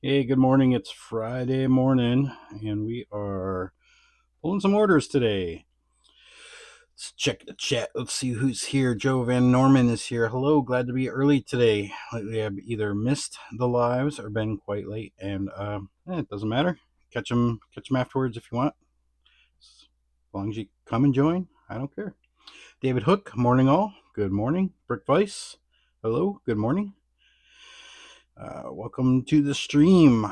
Hey, good morning. It's Friday morning, and we are pulling some orders today. Let's check the chat. Let's see who's here. Joe Van Norman is here. Hello, glad to be early today. We have either missed the lives or been quite late, and it doesn't matter. Catch them afterwards if you want. As long as you come and join, I don't care. David Hook, morning all. Good morning. Brick Vice, hello. Good morning. Welcome to the stream.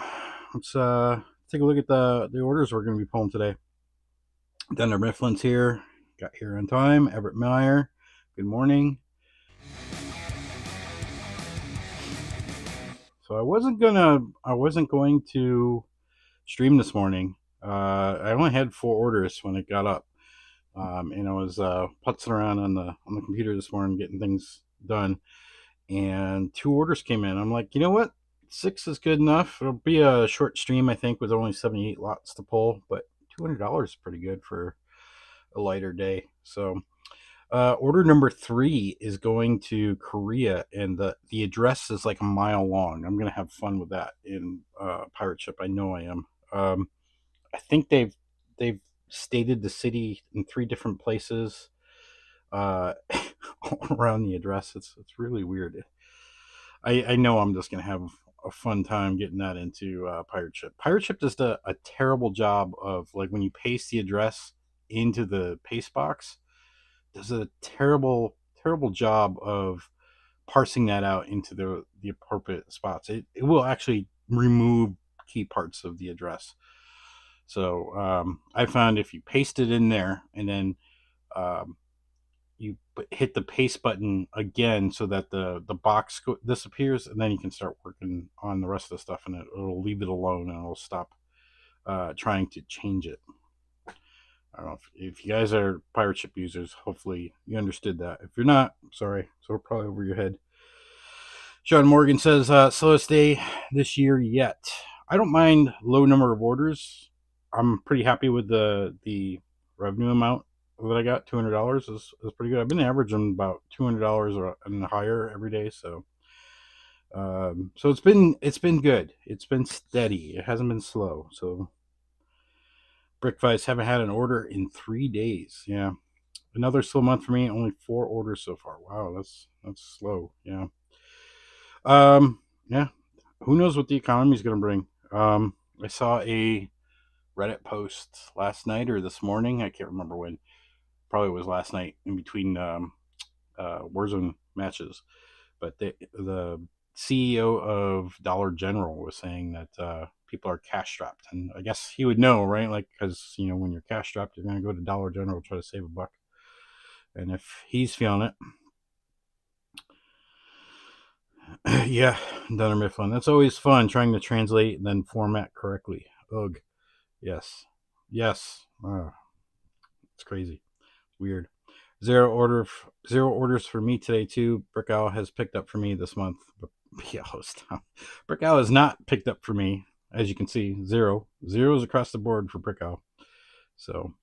Let's take a look at the orders we're going to be pulling today. Dunder Mifflin's here. Got here on time. Everett Meyer, good morning. So I wasn't going to stream this morning. I only had 4 orders when it got up, and I was putzing around on the computer this morning getting things done, and 2 orders came in. I'm like, you know what? 6 is good enough. It'll be a short stream, I think, with only 78 lots to pull, but $200 is pretty good for a lighter day. So order number 3 is going to Korea, and the address is like a mile long. I'm gonna have fun with that in pirate ship. I know I am. I think they've stated the city in 3 different places all around the address. It's really weird. I know I'm just gonna have a fun time getting that into pirate ship. Pirate ship does a terrible job of, like, when you paste the address into the paste box, does a terrible job of parsing that out into the appropriate spots. It will actually remove key parts of the address. So I found if you paste it in there and then you hit the paste button again so that the box disappears, and then you can start working on the rest of the stuff, and it'll leave it alone, and it'll stop trying to change it. I don't know if you guys are pirate ship users. Hopefully you understood that. If you're not, sorry. So we're probably over your head. Sean Morgan says, slowest day this year yet. I don't mind low number of orders. I'm pretty happy with the revenue amount that I got. $200 is pretty good. I've been averaging about $200 and higher every day. So it's been good. It's been steady. It hasn't been slow. So Brickvice, haven't had an order in 3 days. Yeah. Another slow month for me. Only 4 orders so far. Wow, that's slow. Yeah. Yeah. Who knows what the economy is going to bring? I saw a Reddit post last night or this morning. I can't remember when. Probably was last night in between Warzone matches. But the CEO of Dollar General was saying that people are cash strapped, and I guess he would know, right? Like, because when you're cash strapped, you're going to go to Dollar General to try to save a buck, and if he's feeling it, yeah, Dunner Mifflin. That's always fun trying to translate and then format correctly. Ugh, yes. It's crazy, weird. Zero orders for me today too. Brick Owl has picked up for me this month. Brick Owl has not picked up for me, as you can see. Zeros across the board for Brick Owl. So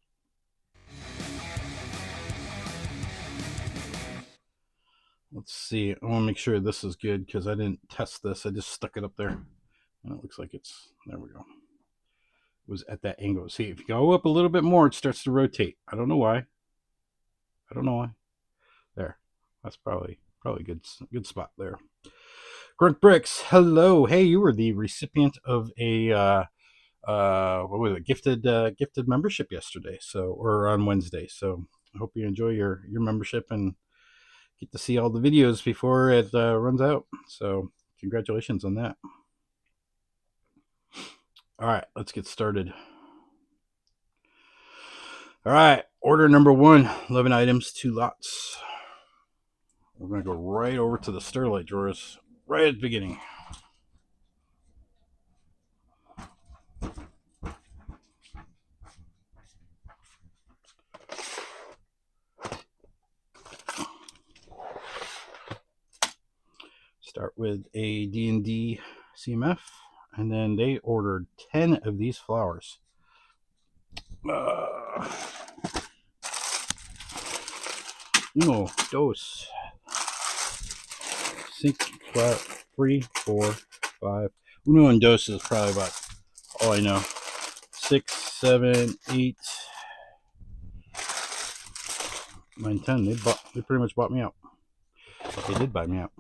let's see. I want to make sure this is good because I didn't test this. I just stuck it up there, and it looks like it's there. We go. It was at that angle. See, if you go up a little bit more, it starts to rotate. I don't know why. There. That's probably good spot there. Grunt Bricks, hello. Hey, you were the recipient of a what was it? Gifted membership yesterday, or on Wednesday. So I hope you enjoy your membership and get to see all the videos before it runs out. So congratulations on that. All right, let's get started. All right, order number 1, 11 items, 2 lots. We're going to go right over to the Sterlite drawers right at the beginning. Start with a D&D CMF, and then they ordered 10 of these flowers. 1, 2, 3, 4, 5. Uno and dos is probably about all I know. 6, 7, 8, 9, 10. They pretty much bought me out. They did buy me out.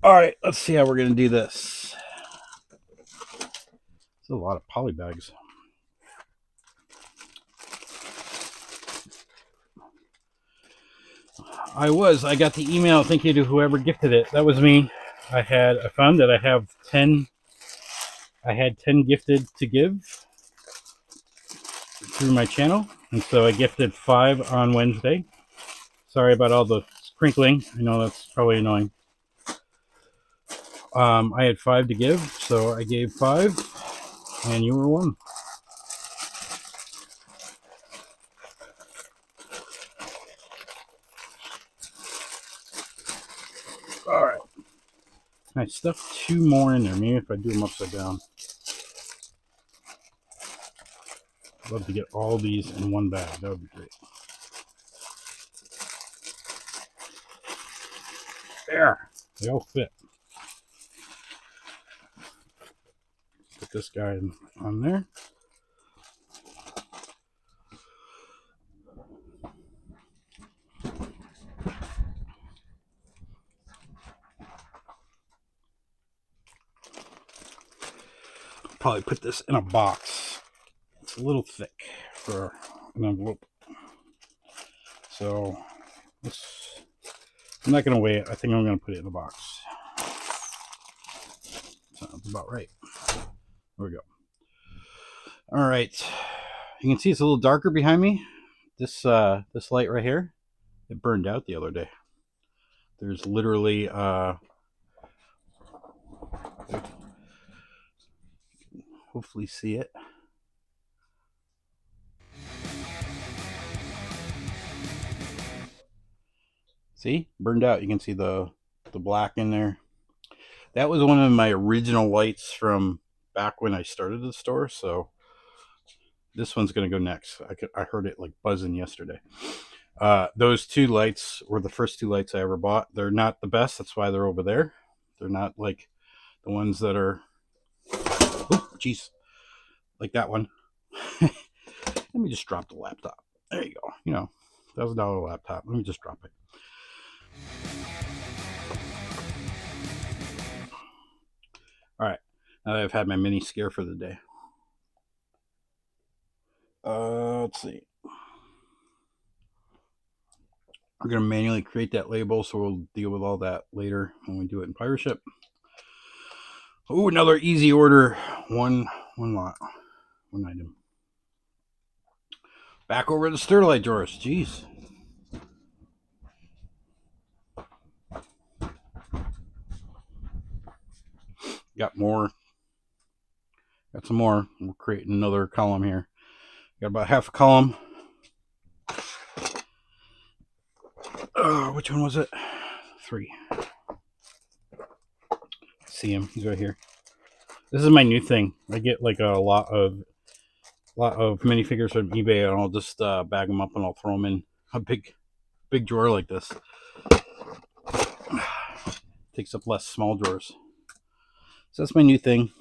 All right, let's see how we're gonna do this. It's a lot of poly bags. I got the email. Thank you to whoever gifted it. That was me. I found that I have 10. I had 10 gifted to give through my channel, and so I gifted 5 on Wednesday. Sorry about all the crinkling. I know that's probably annoying. I had 5 to give, so I gave 5, and you were one. All right. I stuffed 2 more in there. Maybe if I do them upside down. I'd love to get all these in one bag. That would be great. There. They all fit. Put this guy on there. Probably put this in a box. It's a little thick for an envelope. So I'm not going to weigh it. I think I'm going to put it in a box. Sounds about right. There we go. All right. You can see it's a little darker behind me. This light right here, it burned out the other day. There's literally hopefully see it. See? Burned out. You can see the black in there. That was one of my original lights from back when I started the store, so this one's going to go next. I heard it like buzzing yesterday. Those 2 lights were the first 2 lights I ever bought. They're not the best. That's why they're over there. They're not like the ones that are, oh, jeez, like that one. Let me just drop the laptop. There you go. You know, $1,000 laptop. Let me just drop it. All right. Now that I've had my mini scare for the day. Let's see. We're going to manually create that label, so we'll deal with all that later when we do it in PyroShip. Oh, another easy order. One lot. One item. Back over to the Sterlite drawers. Jeez. Got more. Got some more. We'll create another column here. Got about half a column. Which one was it? 3. See him. He's right here. This is my new thing. I get like a lot of minifigures from eBay, and I'll just bag them up and I'll throw them in a big drawer like this. Takes up less small drawers. So that's my new thing.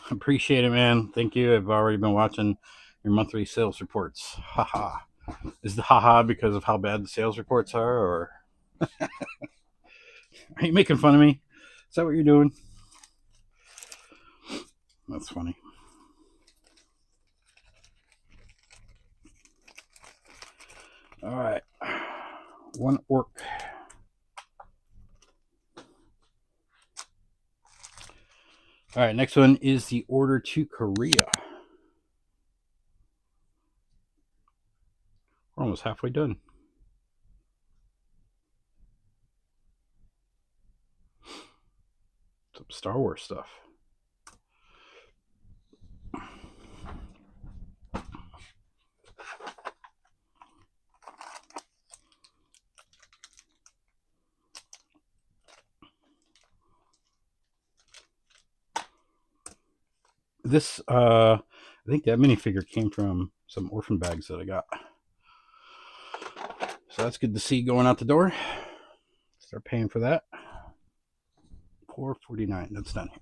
Appreciate it, man. Thank you. I've already been watching your monthly sales reports. Haha. Is the haha because of how bad the sales reports are, or are you making fun of me? Is that what you're doing? That's funny. All right. One orc. All right, next one is the order to Korea. We're almost halfway done. Some Star Wars stuff. This, I think that minifigure came from some orphan bags that I got. So that's good to see going out the door. Start paying for that. $4.49. That's done here.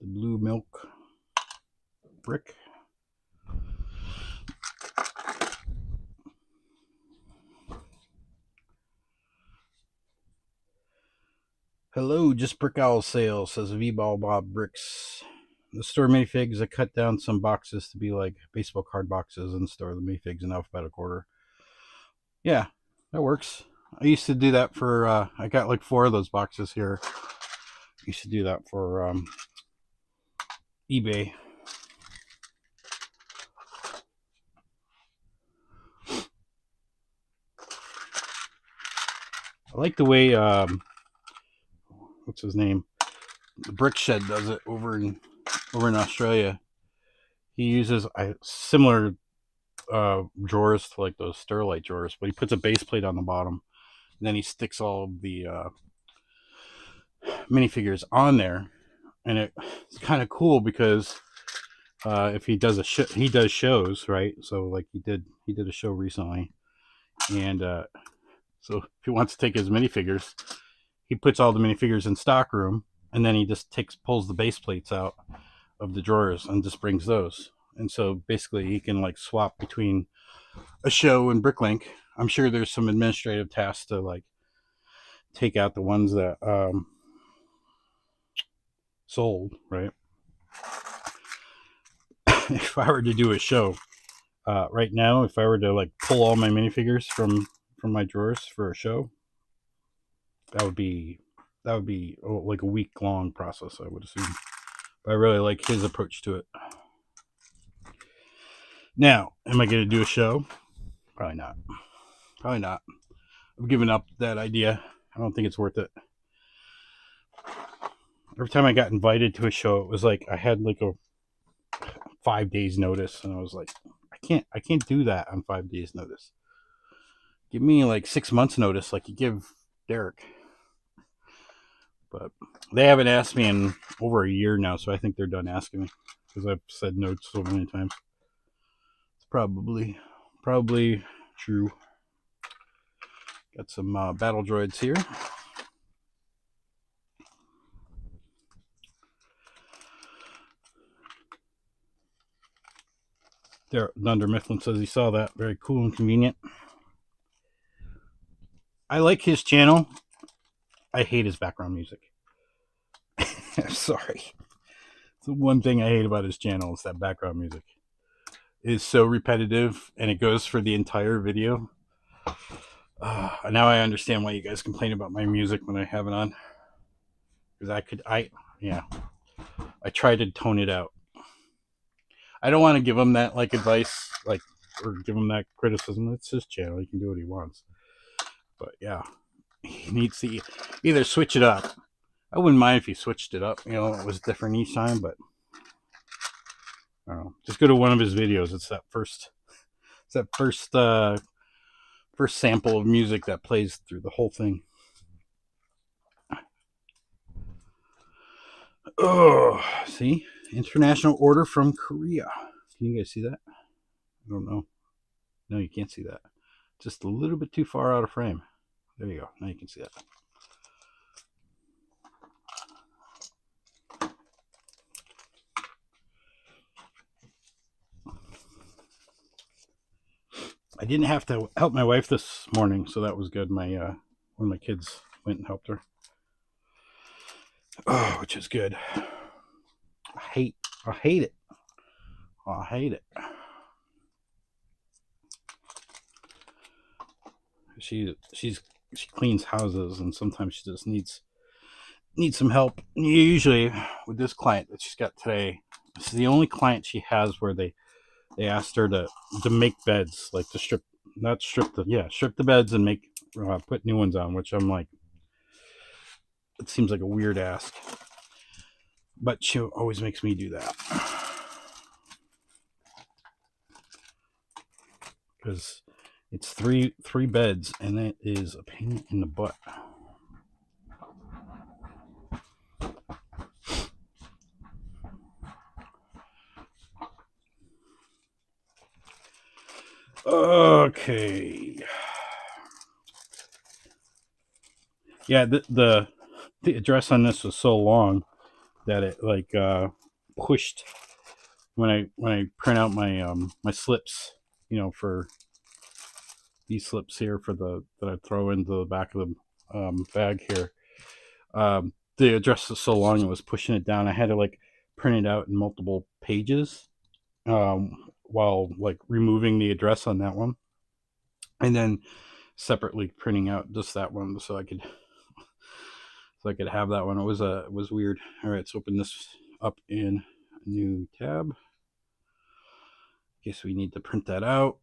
The blue milk brick. Hello, just Brick Owl sale, says V-Ball Bob Bricks. The store minifigs, I cut down some boxes to be like baseball card boxes and store the minifigs in alphabetical order. Yeah, that works. I used to do that for, I got like 4 of those boxes here. I used to do that for eBay. I like the way, what's his name? The Brick Shed does it over in Australia. He uses similar drawers to like those Sterlite drawers, but he puts a base plate on the bottom, and then he sticks all of the minifigures on there, and it's kind of cool because if he does he does shows, right? So like he did a show recently, and so if he wants to take his minifigures, he puts all the minifigures in stock room, and then he just pulls the base plates out of the drawers and just brings those. And so basically he can like swap between a show and BrickLink. I'm sure there's some administrative tasks to like take out the ones that sold, right? If I were to do a show right now, if I were to like pull all my minifigures from my drawers for a show, that would be like a week-long process, I would assume. But I really like his approach to it. Now, am I going to do a show? Probably not. I've given up that idea. I don't think it's worth it. Every time I got invited to a show, it was like I had like a 5 days notice, and I was like, I can't do that on 5 days notice. Give me like 6 months notice, like you give Derek. But they haven't asked me in over a year now, so I think they're done asking me because I've said no so many times. It's probably true. Got some battle droids here. There, Thunder Mifflin says he saw that. Very cool and convenient. I like his channel. I hate his background music. I'm sorry. It's the one thing I hate about his channel is that background music. It is so repetitive, and it goes for the entire video. Now I understand why you guys complain about my music when I have it on. Because I try to tone it out. I don't want to give him that like advice, like, or give him that criticism. It's his channel; he can do what he wants. But yeah, he needs to either switch it up. I wouldn't mind if he switched it up. You know, it was different each time, but I don't know. Just go to one of his videos. It's that first sample of music that plays through the whole thing. Oh, see? International order from Korea. Can you guys see that? I don't know. No, you can't see that. Just a little bit too far out of frame. There you go. Now you can see that. I didn't have to help my wife this morning, so that was good. My one of my kids went and helped her. Oh, which is good. I hate it. Oh, I hate it. She cleans houses, and sometimes she just needs some help. Usually with this client that she's got today, this is the only client she has where they asked her to make beds, like to strip the beds and make put new ones on, which I'm like, it seems like a weird ask, but she always makes me do that because it's three beds, and it is a pain in the butt. Okay. Yeah, the address on this was so long that it like pushed when I print out my slips, for these slips here for that I throw into the back of the bag here. The address was so long it was pushing it down. I had to like print it out in multiple pages while like removing the address on that one, and then separately printing out just that one so I could have that one. It was weird. All right, let's open this up in a new tab. Guess we need to print that out.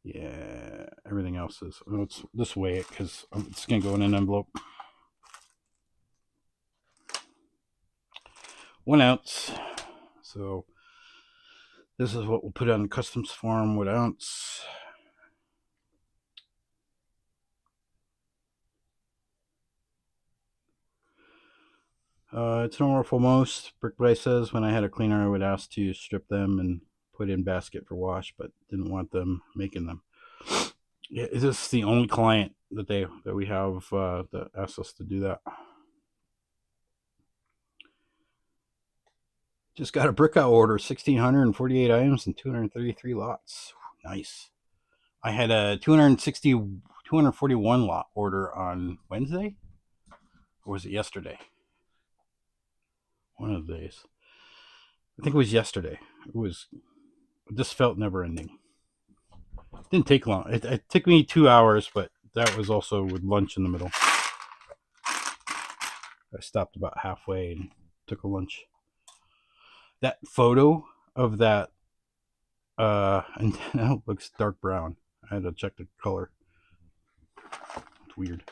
Yeah, everything else is. Let's just weigh it because it's gonna go in an envelope. 1 ounce. So this is what we'll put on the customs form. 1 ounce. It's normal for most. BrickLink says when I had a cleaner, I would ask to strip them and put in basket for wash, but didn't want them making them. Yeah, is this the only client that we have that asks us to do that? Just got a Brick Owl order, 1,648 items and 233 lots. Nice. I had a 241 lot order on Wednesday, or was it yesterday? One of the days. I think it was yesterday. This felt never ending. It didn't take long. It took me 2 hours, but that was also with lunch in the middle. I stopped about halfway and took a lunch. That photo of that antenna looks dark brown. I had to check the color. It's weird.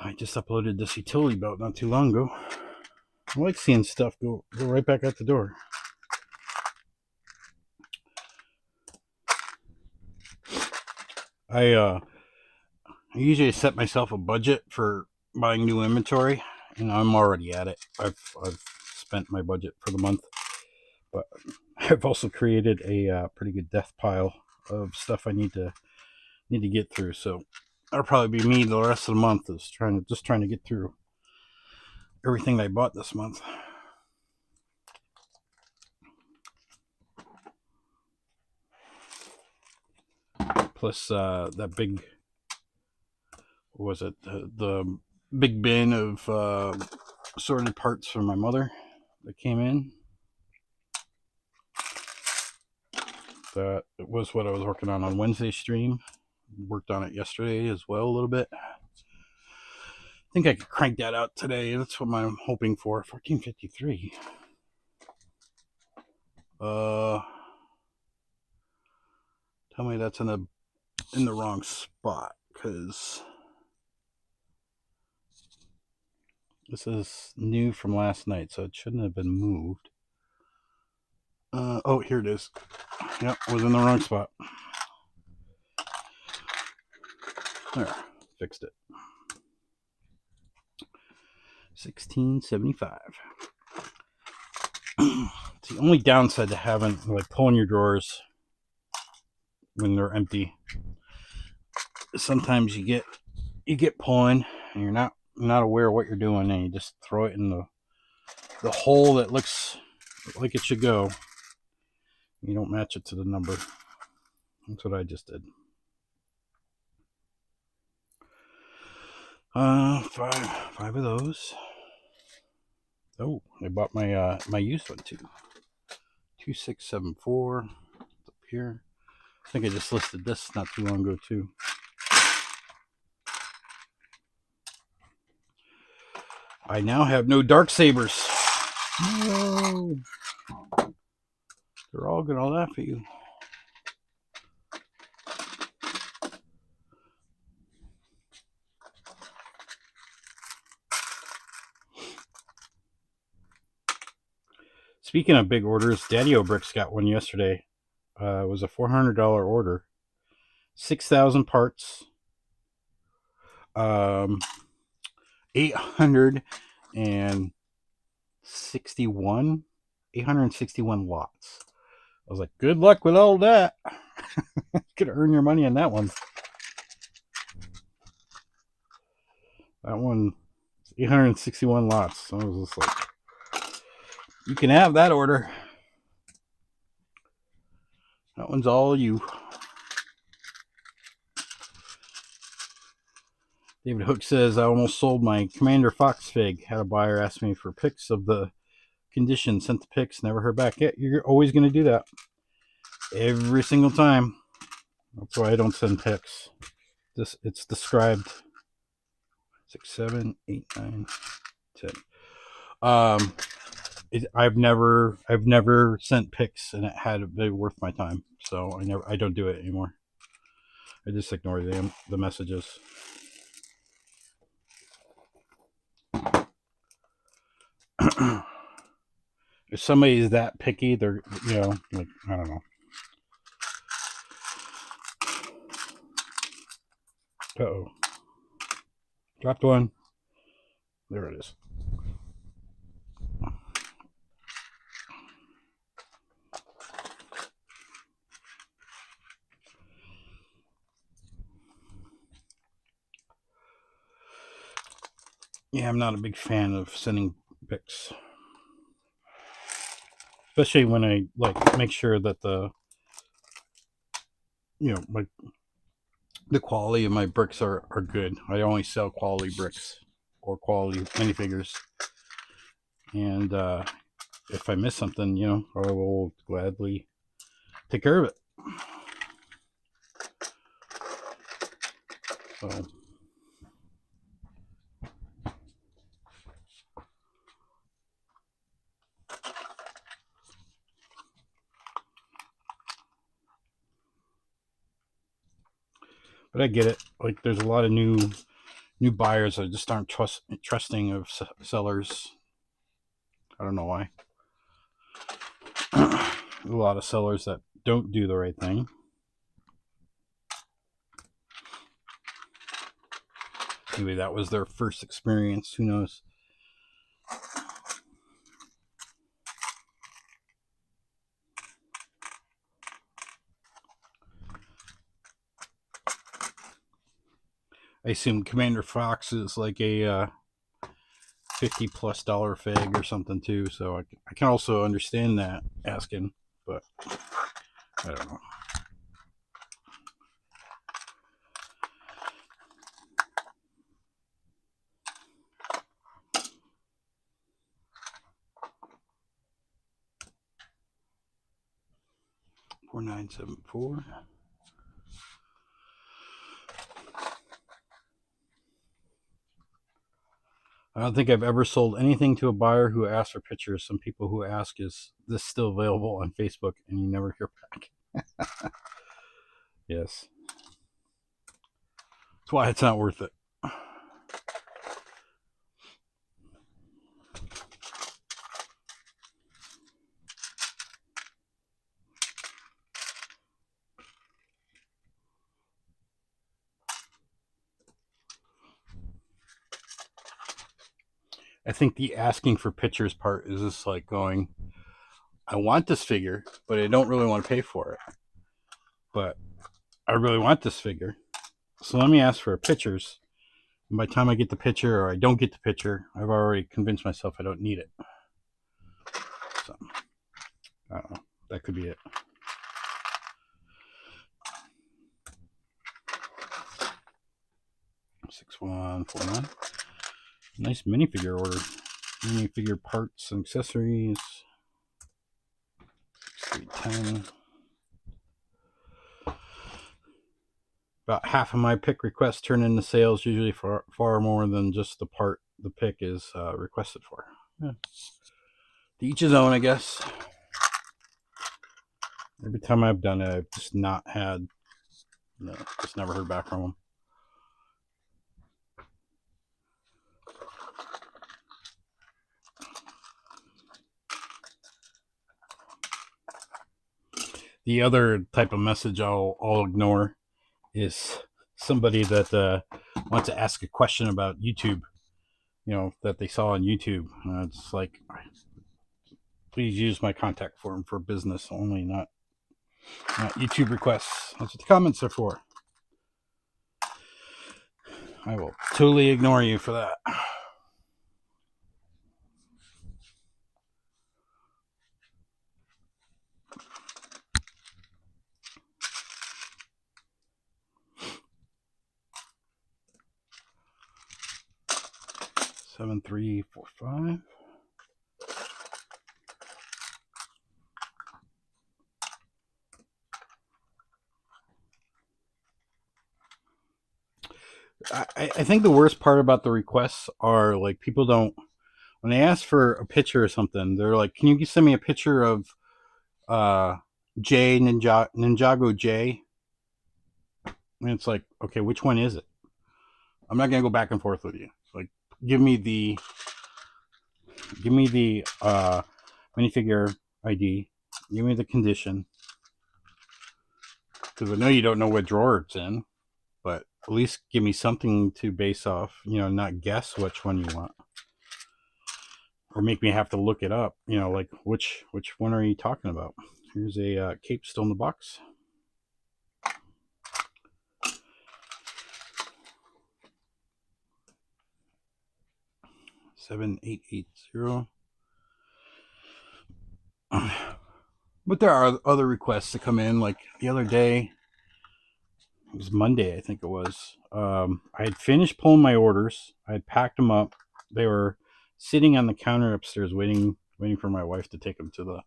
I just uploaded this utility belt not too long ago. I like seeing stuff go right back out the door. I usually set myself a budget for buying new inventory, and I'm already at it. I've spent my budget for the month, but I've also created a pretty good death pile of stuff I need to get through. So that'll probably be me the rest of the month, is trying to get through everything I bought this month. Plus that big, what was it? The big bin of sorted parts for my mother that came in. That was what I was working on Wednesday's stream. Worked on it yesterday as well a little bit. I think I could crank that out today. That's what I'm hoping for. 1453. Tell me that's in the wrong spot, because this is new from last night, so it shouldn't have been moved. Oh, here it is. Yep, was in the wrong spot. There, fixed it. 1675. It's the only downside to having like pulling your drawers when they're empty. Sometimes you get pulling and you're not aware of what you're doing, and you just throw it in the hole that looks like it should go. You don't match it to the number. That's what I just did. Five of those. Oh, I bought my my used one too. 2674. It's up here. I think I just listed this not too long ago too. I now have no dark sabers. No. They're all gonna laugh at you. Speaking of big orders, Daddy O'Bricks got one yesterday. It was a $400 order. 6,000 parts. 800 and 861 lots. I was like, good luck with all that. Could earn your money on that one. That one, 861 lots. So I was just like, you can have that order. That one's all you. David Hook says, I almost sold my Commander Fox fig. Had a buyer ask me for pics of the condition. Sent the pics. Never heard back. Yeah, you're always going to do that. Every single time. That's why I don't send pics. It's described. 6, 7, 8, 9, 10. I've never sent pics and it had been worth my time. So I don't do it anymore. I just ignore the messages. If somebody is that picky, they're, like, I don't know. Uh-oh. Dropped one. There it is. Yeah, I'm not a big fan of sending pics. Especially when I make sure that the quality of my bricks are good. I only sell quality bricks or quality minifigures. And if I miss something, I will gladly take care of it. So but I get it. Like, there's a lot of new buyers that just aren't trusting of sellers. I don't know why. A lot of sellers that don't do the right thing. Maybe that was their first experience. Who knows? I assume Commander Fox is like a $50+ fig or something too. So I can also understand that asking, but I don't know. $4974. I don't think I've ever sold anything to a buyer who asked for pictures. Some people who ask, is this still available on Facebook? And you never hear back. Yes. That's why it's not worth it. I think the asking for pictures part is just like going, I want this figure, but I don't really want to pay for it. But I really want this figure. So let me ask for pictures. And by the time I get the picture or I don't get the picture, I've already convinced myself I don't need it. So, I don't know. That could be it. $6149. Nice minifigure order. Minifigure parts and accessories. 6310. About half of my pick requests turn into sales, usually for far more than just the part the pick is requested for. Yeah. To each his own, I guess. Every time I've done it, I've just not had, just never heard back from them. The other type of message I'll ignore is somebody that wants to ask a question about YouTube. that they saw on YouTube. It's like, please use my contact form for business only, not YouTube requests. That's what the comments are for. I will totally ignore you for that. Seven, 3, 4, 5. I think the worst part about the requests are like people don't, when they ask for a picture or something, they're like, "Can you send me a picture of Ninjago J?" And it's like, okay, which one is it? I'm not gonna go back and forth with you. Like, give me the minifigure ID. Give me the condition, because I know you don't know what drawer it's in, but at least give me something to base off. Not guess which one you want, or make me have to look it up. Like which one are you talking about? Here's a cape still in the box. $7,880. But there are other requests that come in. Like the other day, it was Monday, I think it was. I had finished pulling my orders. I had packed them up. They were sitting on the counter upstairs, waiting for my wife to take them to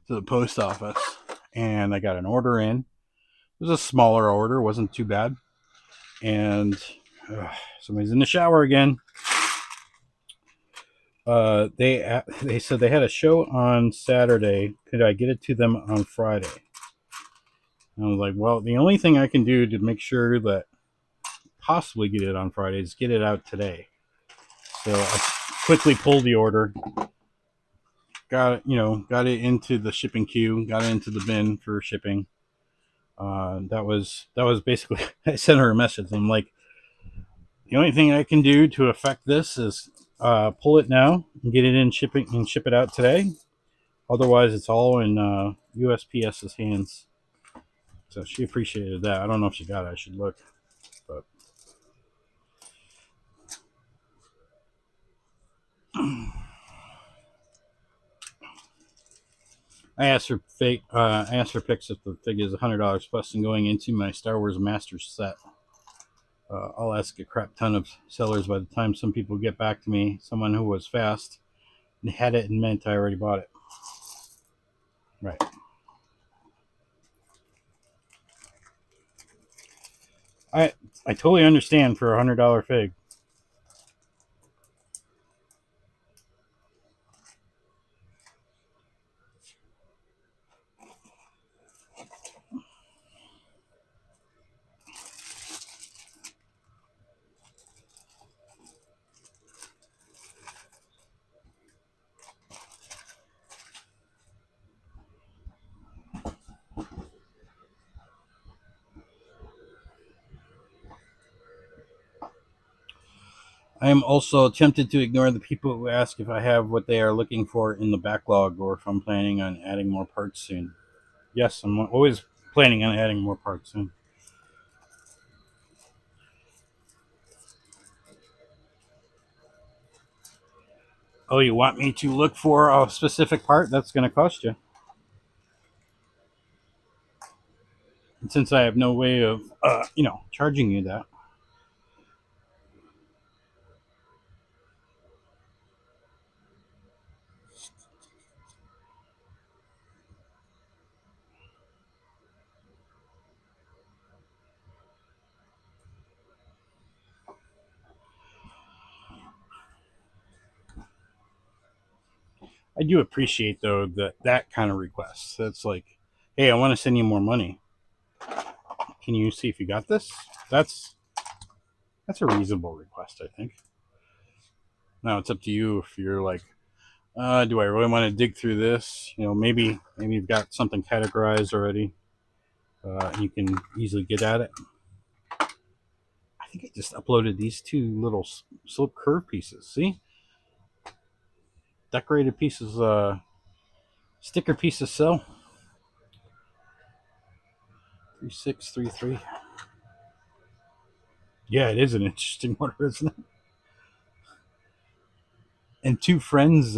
the post office. And I got an order in. It was a smaller order, wasn't too bad. And somebody's in the shower again. They said they had a show on Saturday. Could I get it to them on Friday? And I was like, well, the only thing I can do to make sure that possibly get it on Friday is get it out today. So I quickly pulled the order, got it into the shipping queue, got it into the bin for shipping. That was basically, I sent her a message. I'm like, the only thing I can do to affect this is pull it now and get it in shipping and ship it out today. Otherwise, it's all in USPS's hands. So she appreciated that. I don't know if she got it. I should look. But I asked for pics if the figure is $100 plus and going into my Star Wars Masters set. I'll ask a crap ton of sellers by the time some people get back to me. Someone who was fast and had it and meant I already bought it. Right. I totally understand for $100 fig. I am also tempted to ignore the people who ask if I have what they are looking for in the backlog or if I'm planning on adding more parts soon. Yes, I'm always planning on adding more parts soon. Oh, you want me to look for a specific part? That's going to cost you. And since I have no way of, charging you that. I do appreciate, though, that kind of request. That's like, hey, I want to send you more money. Can you see if you got this? That's a reasonable request, I think. Now it's up to you if you're like, do I really want to dig through this? Maybe you've got something categorized already. And you can easily get at it. I think I just uploaded these two little slope curve pieces. See? Decorated pieces, sticker pieces sell. 3633. Yeah, it is an interesting order, isn't it? And two friends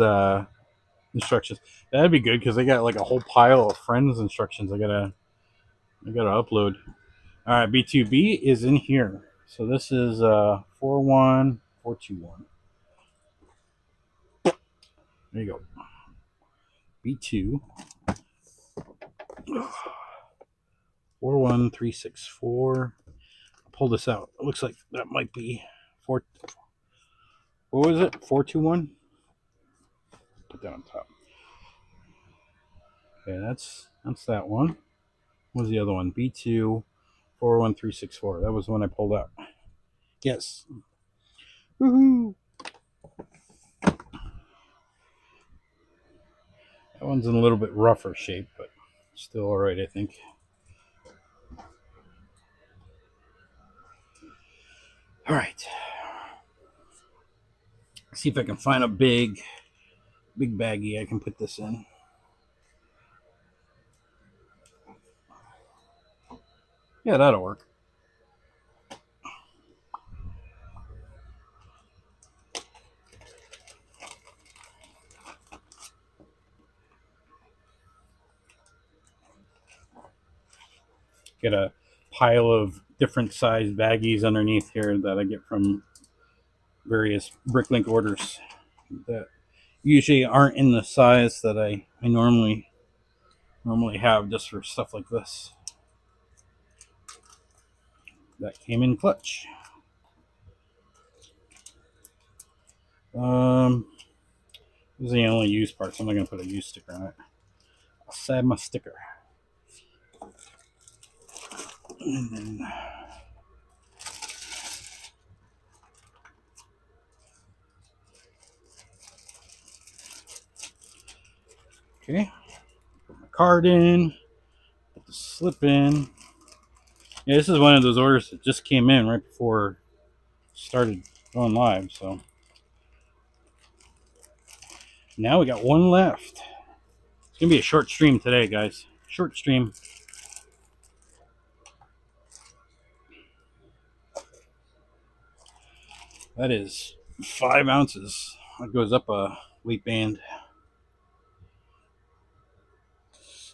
instructions. That'd be good because they got like a whole pile of friends instructions I gotta upload. All right, B2B is in here. So this is 41421. There you go. B2 41364. Pull this out. It looks like that might be 4. What was it? 421. Put that on top. Okay, that's that one. What was the other one? B2 41364. That was the one I pulled out. Yes. Woohoo! That one's in a little bit rougher shape, but still all right, I think. All right. See if I can find a big baggie I can put this in. Yeah, that'll work. Get a pile of different sized baggies underneath here that I get from various BrickLink orders that usually aren't in the size that I normally have just for stuff like this. That came in clutch. This is the only used part, so I'm not going to put a used sticker on it. I'll save my sticker. And then okay, put my card in, put the slip in. Yeah, this is one of those orders that just came in right before it started going live, so now we got one left. It's gonna be a short stream today, guys. Short stream. That is 5 ounces. That goes up a weight band.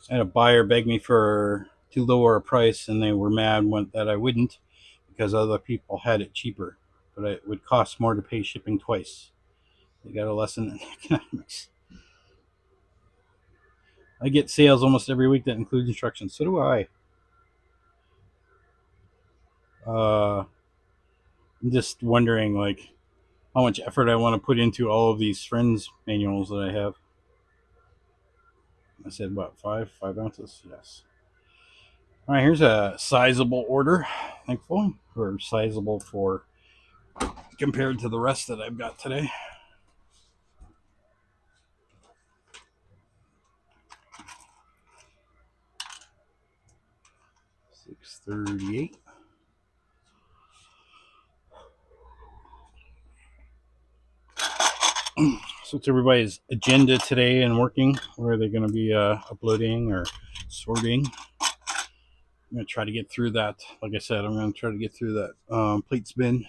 I had a buyer beg me for too lower a price, and they were mad that I wouldn't because other people had it cheaper, but it would cost more to pay shipping twice. They got a lesson in economics. I get sales almost every week that include instructions. So do I. I'm just wondering, like, how much effort I want to put into all of these friends manuals that I have. I said, what, 5 ounces? Yes. All right, here's a sizable order, thankfully, or sizable for compared to the rest that I've got today. $638. So it's everybody's agenda today and working. Where are they going to be uploading or sorting? I'm going to try to get through that. Like I said, I'm going to try to get through that plate spin.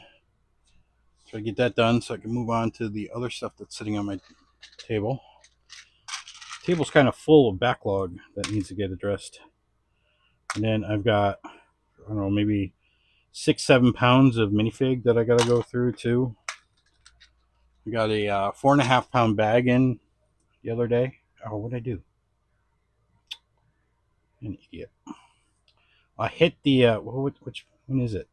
Try to get that done so I can move on to the other stuff that's sitting on my table. The table's kind of full of backlog that needs to get addressed. And then I've got, I don't know, maybe 6-7 pounds of minifig that I got to go through too. I got a 4.5 pound bag in the other day. Oh, what did I do? An idiot. I hit the, which one is it?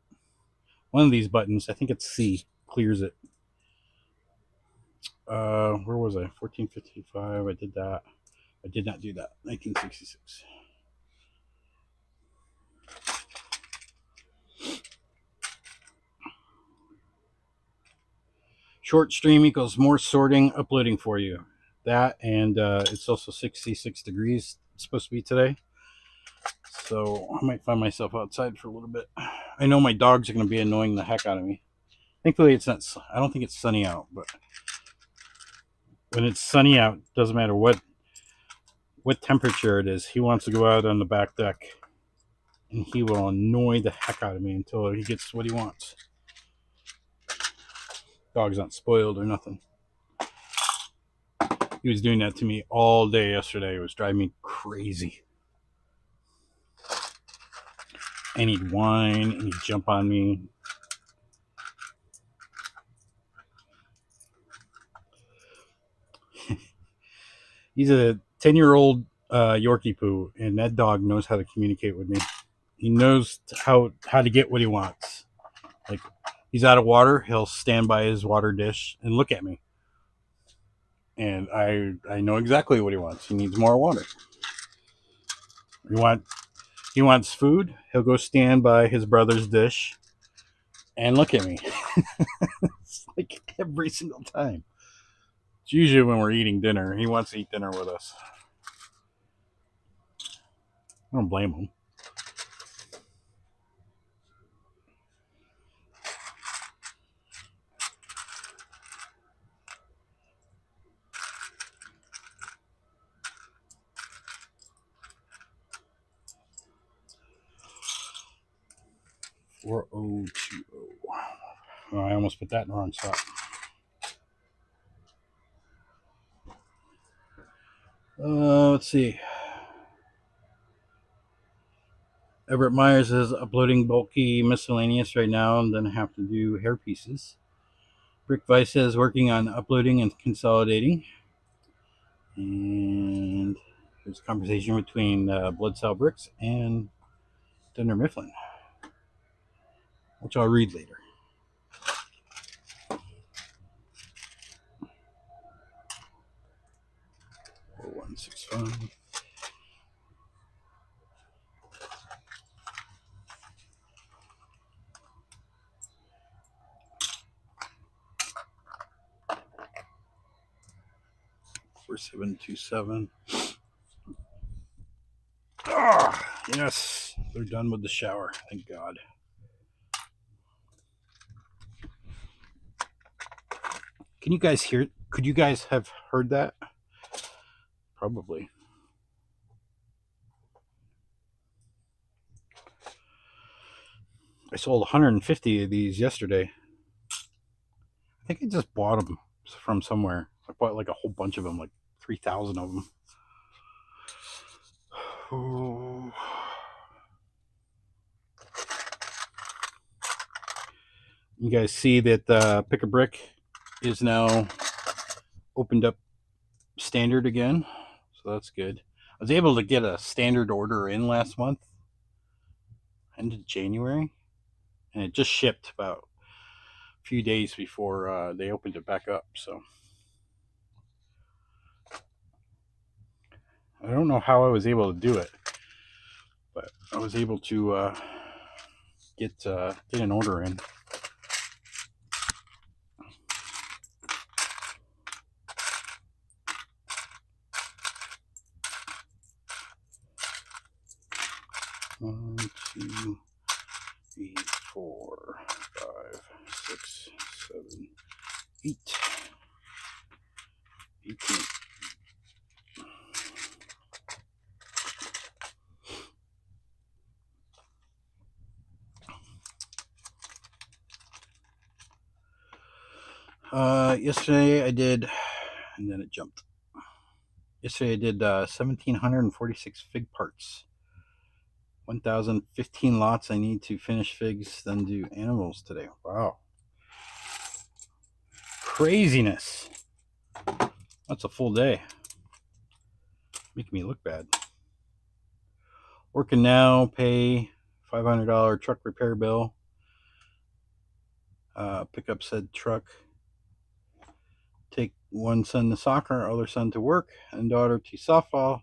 One of these buttons, I think it's C, clears it. Where was I? 1455, I did that. I did not do that. 1966. Short stream equals more sorting, uploading for you. That, and it's also 66 degrees. It's supposed to be today. So I might find myself outside for a little bit. I know my dogs are going to be annoying the heck out of me. Thankfully, it's not. I don't think it's sunny out, but when it's sunny out, doesn't matter what temperature it is. He wants to go out on the back deck, and he will annoy the heck out of me until he gets what he wants. Dog's not spoiled or nothing. He was doing that to me all day yesterday. It was driving me crazy. And he'd whine and he'd jump on me. He's a 10-year-old Yorkie poo, and that dog knows how to communicate with me. He knows how to get what he wants. Like, he's out of water, he'll stand by his water dish and look at me. And I know exactly what he wants. He needs more water. He wants food, he'll go stand by his brother's dish and look at me. It's like every single time. It's usually when we're eating dinner. He wants to eat dinner with us. I don't blame him. Or 4020. Oh, I almost put that in the wrong spot. Let's see. Everett Myers is uploading bulky miscellaneous right now and then have to do hair pieces. Brick Vice is working on uploading and consolidating. And there's a conversation between Blood Cell Bricks and Dunder Mifflin, which I'll read later. Oh, 165. For 727. Ah, yes, they're done with the shower. Thank God. Can you guys hear? Could you guys have heard that? Probably. I sold 150 of these yesterday. I think I just bought them from somewhere. I bought like a whole bunch of them, like 3,000 of them. Oh. You guys see that Pick a Brick is now opened up standard again, so that's good. I was able to get a standard order in last month, end of January, and it just shipped about a few days before they opened it back up. So I don't know how I was able to do it, but I was able to get an order in. One, 2, 3, 4, 5, 6, 7, 8. 18. Yesterday I did, and then it jumped. Yesterday I did 1,746 fig parts. 1,015 lots I need to finish figs, then do animals today. Wow. Craziness. That's a full day. Making me look bad. Working now, pay $500 truck repair bill. Pick up said truck. Take one son to soccer, other son to work, and daughter to softball.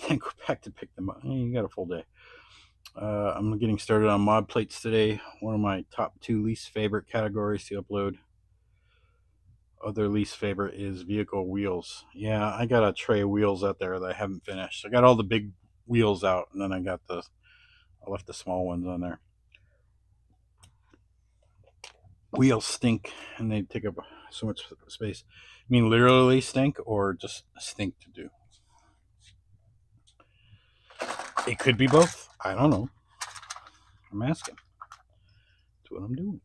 Then go back to pick them up. You got a full day. I'm getting started on mod plates today. One of my top 2 least favorite categories to upload. Other least favorite is vehicle wheels. Yeah, I got a tray of wheels out there that I haven't finished. I got all the big wheels out, and then I left the small ones on there. wheels stink and they take up so much space. I mean, literally stink or just stink to do? It could be both. I don't know. I'm asking. That's what I'm doing.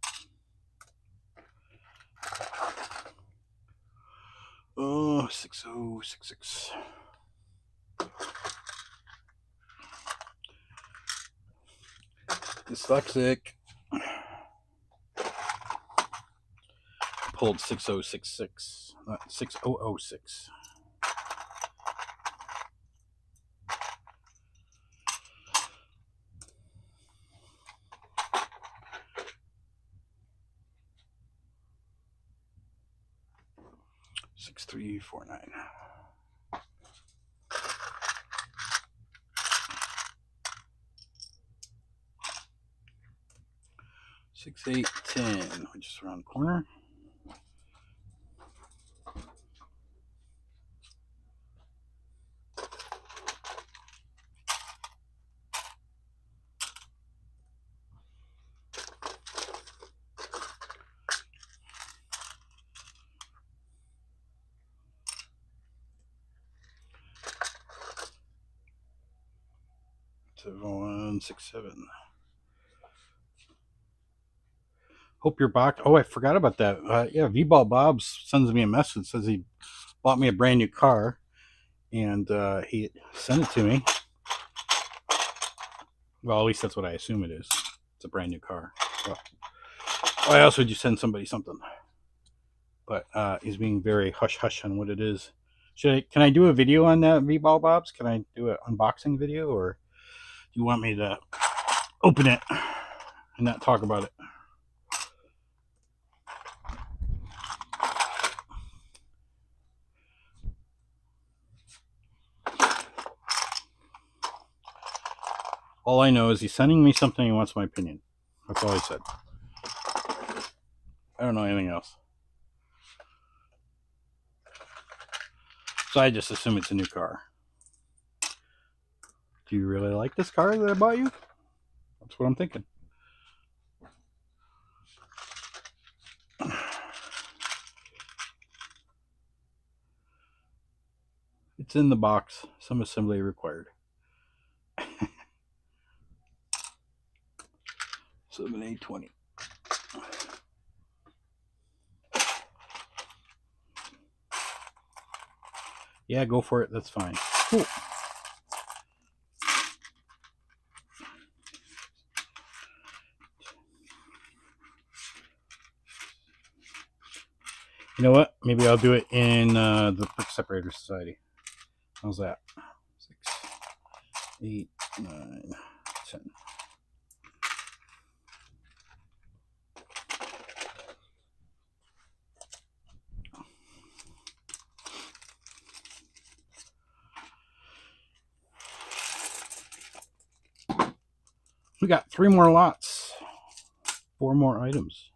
Oh, 6066. Dyslexic. Pulled 6066, not 6006. Six 349. Six 810, which is around the corner. Seven 167. Hope your box. Oh, I forgot about that. Yeah, V-Ball Bob's sends me a message, says he bought me a brand new car, and he sent it to me. Well, at least that's what I assume it is. It's a brand new car. Well, why else would you send somebody something? But he's being very hush-hush on what it is. Can I do a video on that, V-Ball Bob's? Can I do an unboxing video, or do you want me to open it and not talk about it? All I know is he's sending me something. He wants my opinion. That's all he said. I don't know anything else. So I just assume it's a new car. Do you really like this car that I bought you? That's what I'm thinking. It's in the box. Some assembly required. 7A20. Yeah, go for it. That's fine. Cool. You know what? Maybe I'll do it in the Brick Separator Society. How's that? 6, 8, 9, 10. We got 3 more lots, 4 more items.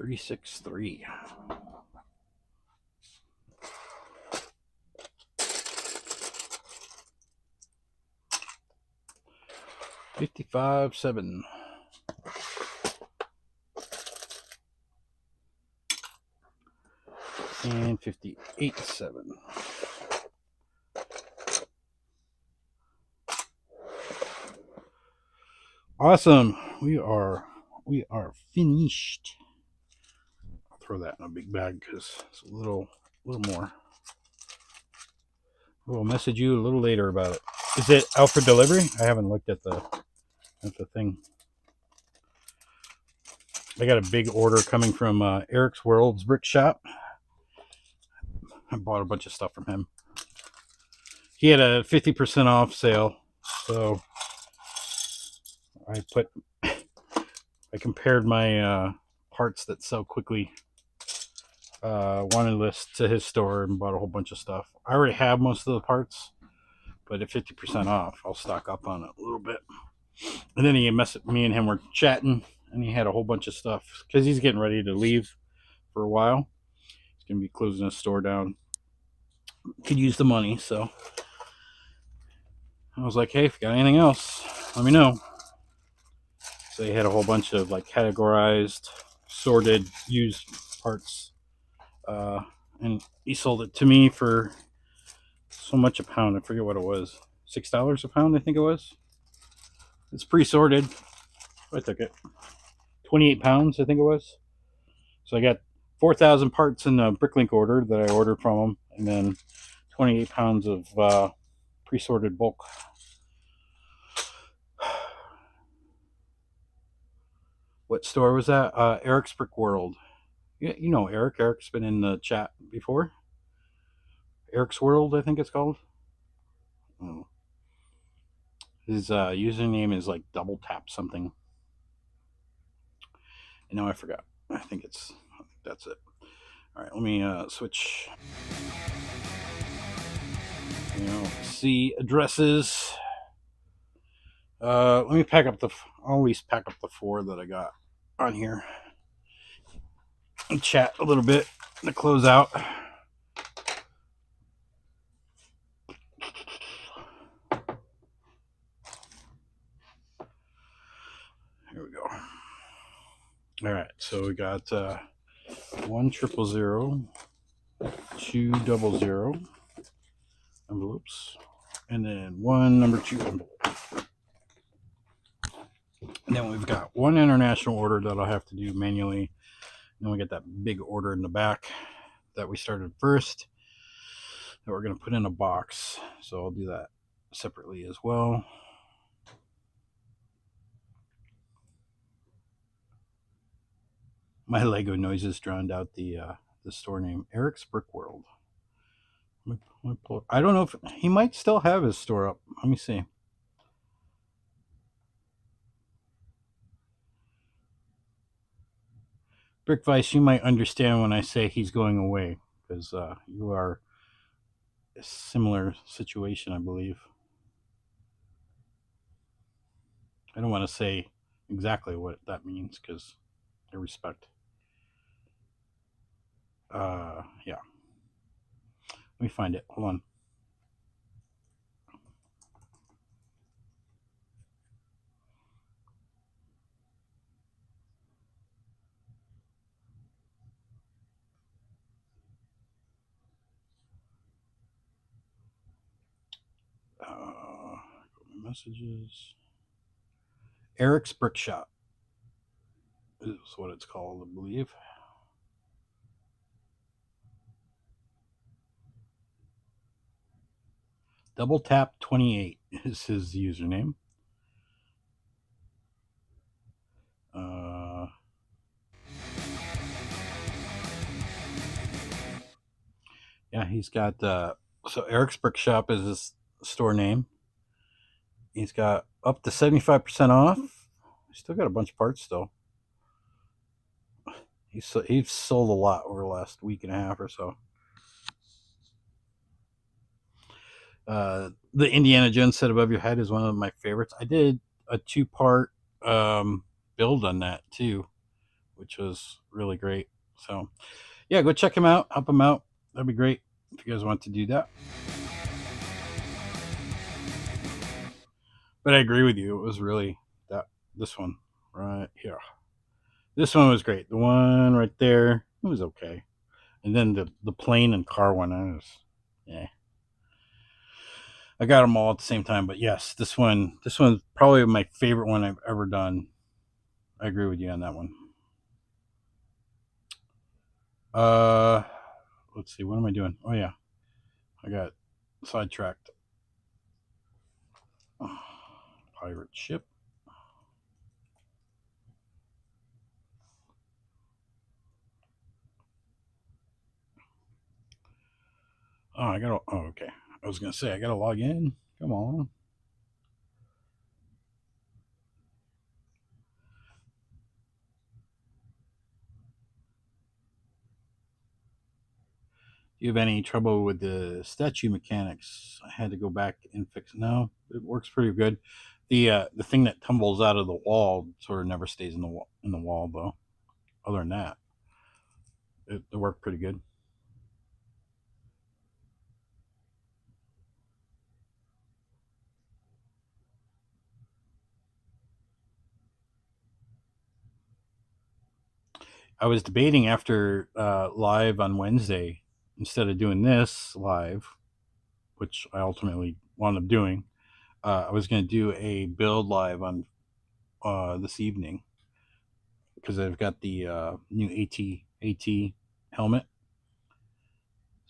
36.3. $55.7. And $58.7. Awesome. We are finished. I'll throw that in a big bag because it's a little more. We'll message you a little later about it. Is it out for delivery? I haven't looked at the thing. I got a big order coming from Eric's World's Brick Shop. I bought a bunch of stuff from him. He had a 50% off sale, so I compared my parts that sell quickly wanted list to his store and bought a whole bunch of stuff. I already have most of the parts, but at 50% off, I'll stock up on it a little bit. And then me and him were chatting, and he had a whole bunch of stuff because he's getting ready to leave for a while. He's gonna be closing his store down. Could use the money, so I was like, hey, if you got anything else, let me know. So he had a whole bunch of like categorized sorted used parts, and he sold it to me for so much a pound. I forget what it was. $6 a pound, I think it was. It's pre-sorted. I took it. 28 pounds, I think it was. So I got 4,000 parts in the BrickLink order that I ordered from him, and then 28 pounds of pre-sorted bulk. What store was that? Eric's Brick World. You know Eric. Eric's been in the chat before. Eric's World, I think it's called. Oh. His username is like double tap something. And now I forgot. I think that's it. All right, let me switch. See addresses. Let me pack up always pack up the 4 that I got on here and chat a little bit to close out. Here we go. All right, so we got 1 000, 2 00 envelopes, and then 1 number 2 envelope. And then we've got 1 international order that I'll have to do manually. And then we get that big order in the back that we started first that we're going to put in a box. So I'll do that separately as well. My Lego noises drowned out the store name, Eric's Brick World. I don't know if he might still have his store up. Let me see. Brick Vice, you might understand when I say he's going away, because you are a similar situation, I believe. I don't want to say exactly what that means because I respect. Yeah. Let me find it. Hold on. Messages. Eric's Brick Shop is what it's called, I believe. Double Tap 28 is his username. Yeah, he's got so Eric's Brick Shop is his store name. He's got up to 75% off. He's still got a bunch of parts still. He's sold a lot over the last week and a half or so. The Indiana Jones set above your head is one of my favorites. I did a 2-part build on that too, which was really great. So yeah, go check him out, help him out. That'd be great if you guys want to do that. But I agree with you. It was really this one right here. This one was great. The one right there, it was okay. And then the plane and car one, I got them all at the same time. But yes, this one's probably my favorite one I've ever done. I agree with you on that one. Let's see. What am I doing? Oh yeah, I got sidetracked. Pirate ship. Oh, I gotta. Oh, okay. I was gonna say I gotta log in. Come on. Do you have any trouble with the statue mechanics? I had to go back and fix it. No, it works pretty good. The thing that tumbles out of the wall sort of never stays in the wall though. Other than that, it worked pretty good. I was debating after live on Wednesday, instead of doing this live, which I ultimately wound up doing, I was going to do a build live on this evening because I've got the new AT helmet.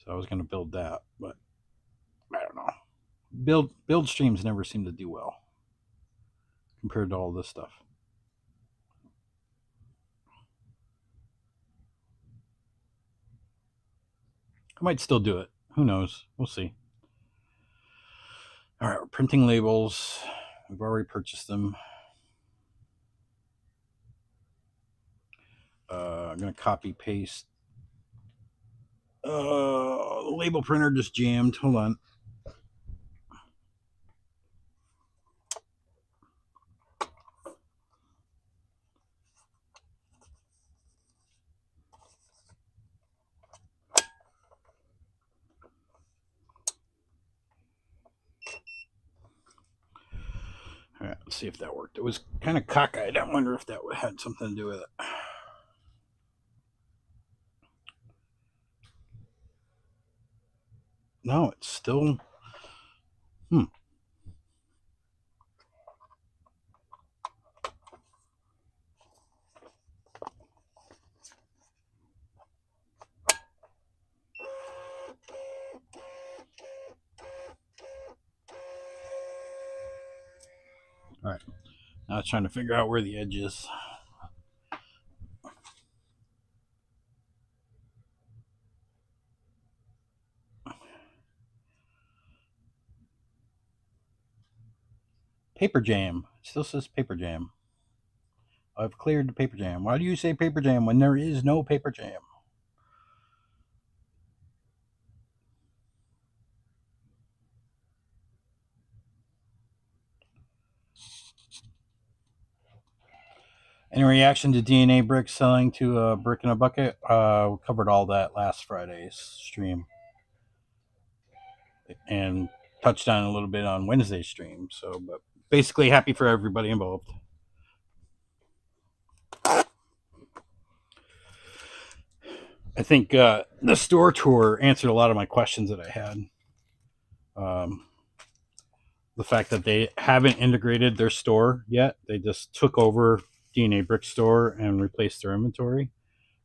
So I was going to build that, but I don't know. Build streams never seem to do well compared to all this stuff. I might still do it. Who knows? We'll see. All right, we're printing labels. We've already purchased them. I'm going to copy paste. The label printer just jammed. Hold on. All right, let's see if that worked. It was kind of cockeyed. I wonder if that had something to do with it. No, it's still. All right. Now it's trying to figure out where the edge is. Paper jam. It still says paper jam. I've cleared the paper jam. Why do you say paper jam when there is no paper jam? Any reaction to DNA bricks selling to a brick in a bucket? We covered all that last Friday's stream and touched on a little bit on Wednesday's stream. So, but basically, happy for everybody involved. I think the store tour answered a lot of my questions that I had. The fact that they haven't integrated their store yet, they just took over DNA Brick Store and replaced their inventory.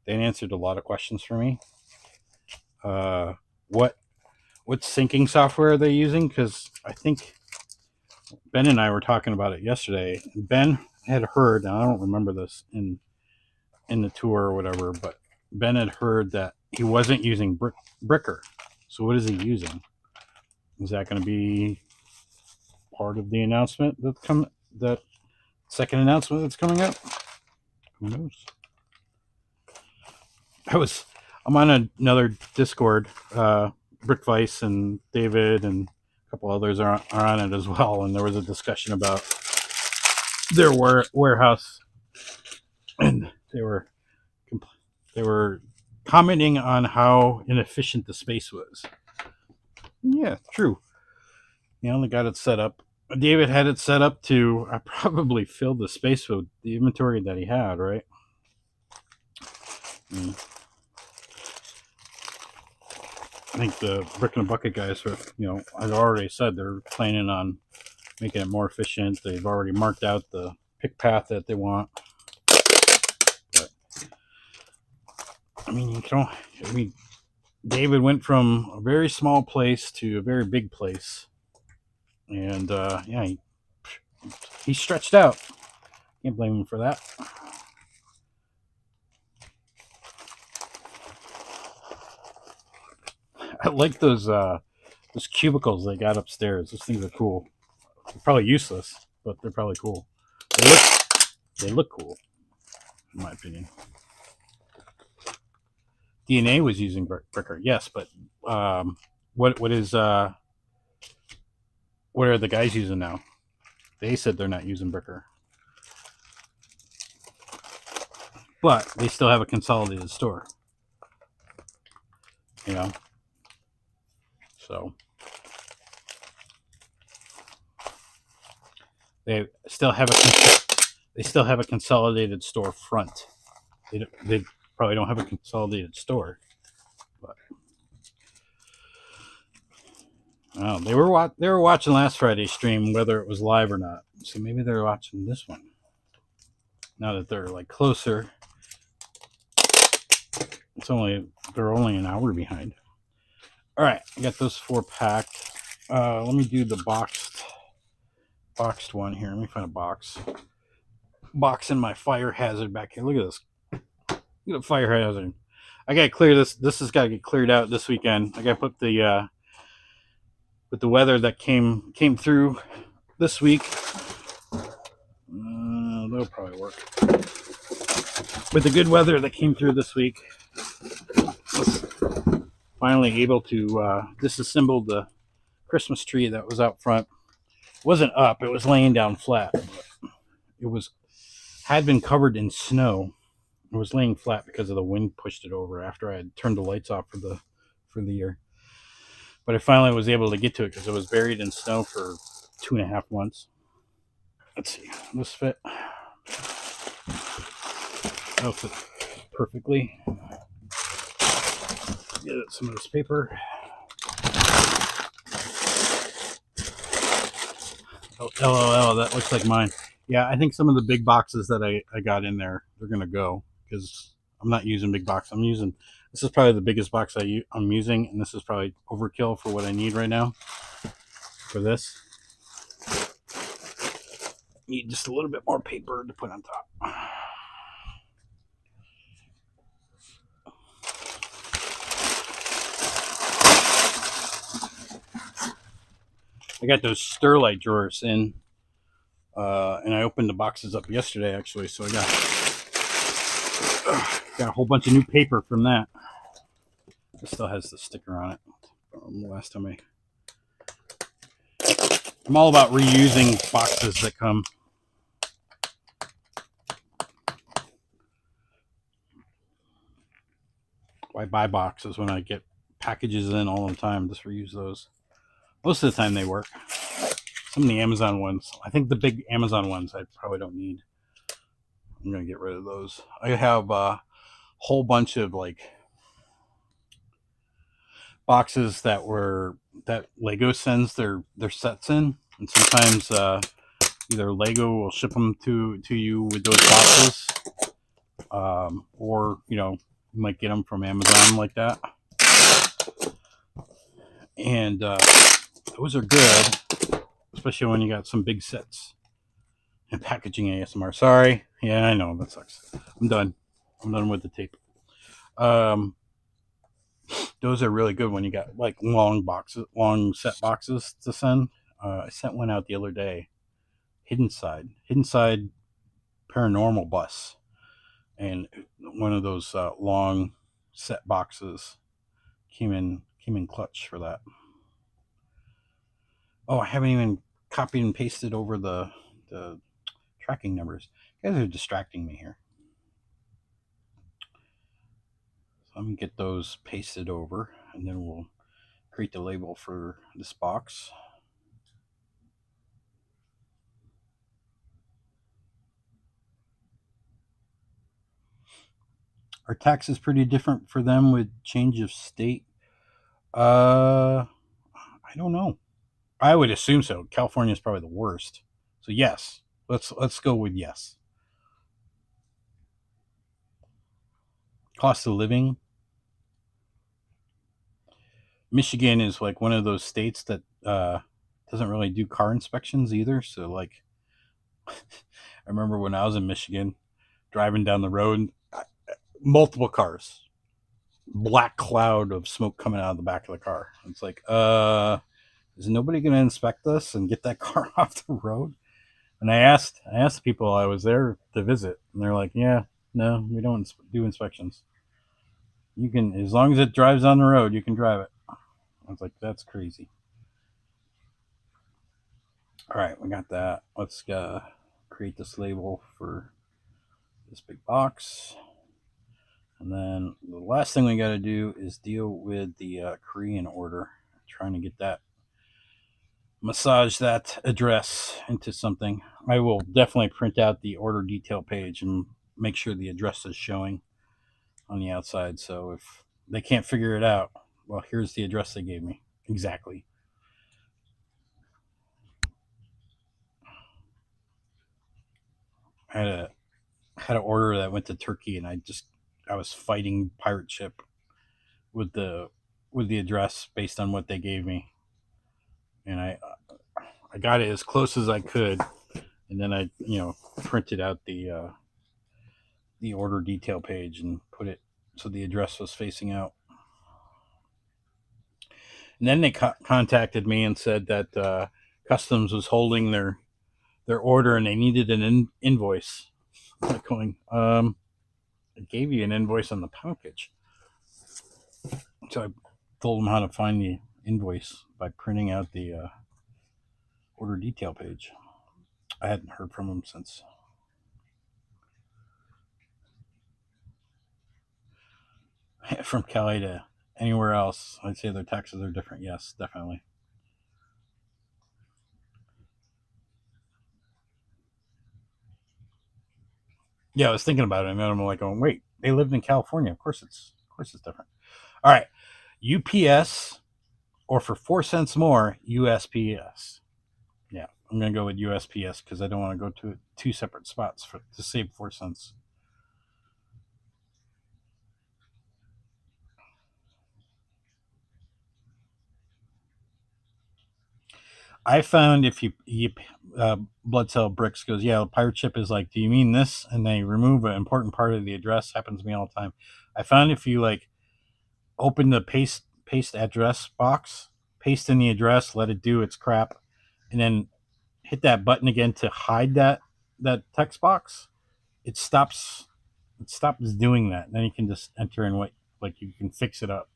They answered a lot of questions for me. What syncing software are they using? Because I think Ben and I were talking about it yesterday. Ben had heard, and I don't remember this in the tour or whatever, but Ben had heard that he wasn't using Bricker. So what is he using? Is that going to be part of the announcement that second announcement that's coming up? Who knows? I'm on another Discord. Brick Vice and David and a couple others are on it as well, and there was a discussion about their warehouse, and they were commenting on how inefficient the space was. Yeah, true. He only got it set up. David had it set up to probably fill the space with the inventory that he had, right? I think the Brick and a Bucket guys were, I've already said they're planning on making it more efficient. They've already marked out the pick path that they want. But, David went from a very small place to a very big place. And, he stretched out. Can't blame him for that. I like those cubicles they got upstairs. Those things are cool. They're probably useless, but they're probably cool. They look cool, in my opinion. DNA was using Bricker, yes, but what are the guys using now? They said they're not using Bricker, but they still have a consolidated store. So they still have a consolidated store front. probably don't have a consolidated store. But they were watching last Friday's stream, whether it was live or not. So maybe they're watching this one. Now that they're like closer, they're only an hour behind. All right, I got those 4 packed. Let me do the boxed one here. Let me find a box in my fire hazard back here. Look at this. Look at the fire hazard. I gotta clear this. This has got to get cleared out this weekend. I gotta put the with the weather that came through this week. That'll probably work. With the good weather that came through this week, finally able to disassemble the Christmas tree that was out front. It wasn't up; it was laying down flat. It had been covered in snow. It was laying flat because of the wind pushed it over after I had turned the lights off for the year. But I finally was able to get to it because it was buried in snow for 2.5 months. Let's see, this fit. That'll fit perfectly. Get some of this paper. Oh, LOL, that looks like mine. Yeah, I think some of the big boxes that I got in there, they're going to go because I'm not using big box. This is probably the biggest box I'm using, and this is probably overkill for what I need right now for this. Need just a little bit more paper to put on top. I got those Sterlite drawers in, and I opened the boxes up yesterday actually, so I got a whole bunch of new paper from that. It still has the sticker on it from the last time I'm all about reusing boxes that come. Why buy boxes when I get packages in all the time? Just reuse those. Most of the time they work. Some of the Amazon ones, I think the big Amazon ones I probably don't need. I'm going to get rid of those. I have a whole bunch of like boxes that Lego sends their sets in, and sometimes either Lego will ship them to you with those boxes, or you might get them from Amazon like that. And those are good, especially when you got some big sets. And packaging ASMR. Sorry. Yeah, I know that sucks. I'm done with the tape. Those are really good when you got like long set boxes to send. I sent one out the other day. Hidden Side Paranormal Bus, and one of those long set boxes came in clutch for that. Oh, I haven't even copied and pasted over the tracking numbers. You guys are distracting me here. So let me get those pasted over, and then we'll create the label for this box. Are taxes pretty different for them with change of state? I don't know. I would assume so. California is probably the worst. So yes, let's go with yes. Cost of living. Michigan is like one of those states that doesn't really do car inspections either. So like, I remember when I was in Michigan, driving down the road, multiple cars, black cloud of smoke coming out of the back of the car. It's like, is nobody going to inspect this and get that car off the road? And I asked the people I was there to visit, and they're like, yeah, no, we don't do inspections. You can, as long as it drives on the road, you can drive it. I was like, that's crazy. All right, we got that. Let's create this label for this big box. And then the last thing we got to do is deal with the Korean order. Trying to get that, massage that address into something. I will definitely print out the order detail page and make sure the address is showing. on the outside. So if they can't figure it out, well, here's the address they gave me. Exactly. I had an order that went to Turkey, and I was fighting pirate ship with the address based on what they gave me, and I got it as close as I could, and then I printed out the order detail page and put it so the address was facing out. And then they contacted me and said that customs was holding their order and they needed an invoice. I'm like going, I gave you an invoice on the package. So I told them how to find the invoice by printing out the order detail page. I hadn't heard from them since. From Cali to anywhere else, I'd say their taxes are different. Yes, definitely. Yeah, I was thinking about it, and then I'm like, going, wait, they lived in California. Of course it's different. All right, UPS or for 4 cents more, USPS. Yeah, I'm gonna go with USPS because I don't want to go to two separate spots to save 4 cents. I found if you blood cell bricks goes, yeah, the pirate ship is like, do you mean this? And they remove an important part of the address. Happens to me all the time. I found if you like open the paste address box, paste in the address, let it do its crap, and then hit that button again to hide that text box, it stops doing that. And then you can just enter in what, like, you can fix it up.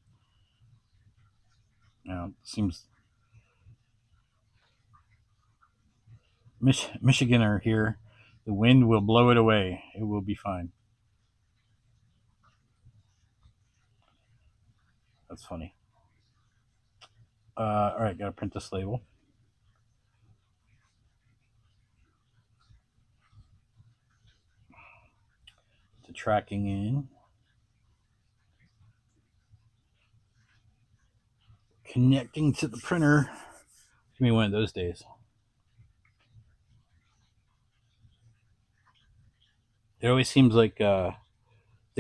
It seems Michigan are here. The wind will blow it away. It will be fine. That's funny. All right, gotta print this label. To tracking in. Connecting to the printer. Give me one of those days. It always seems like the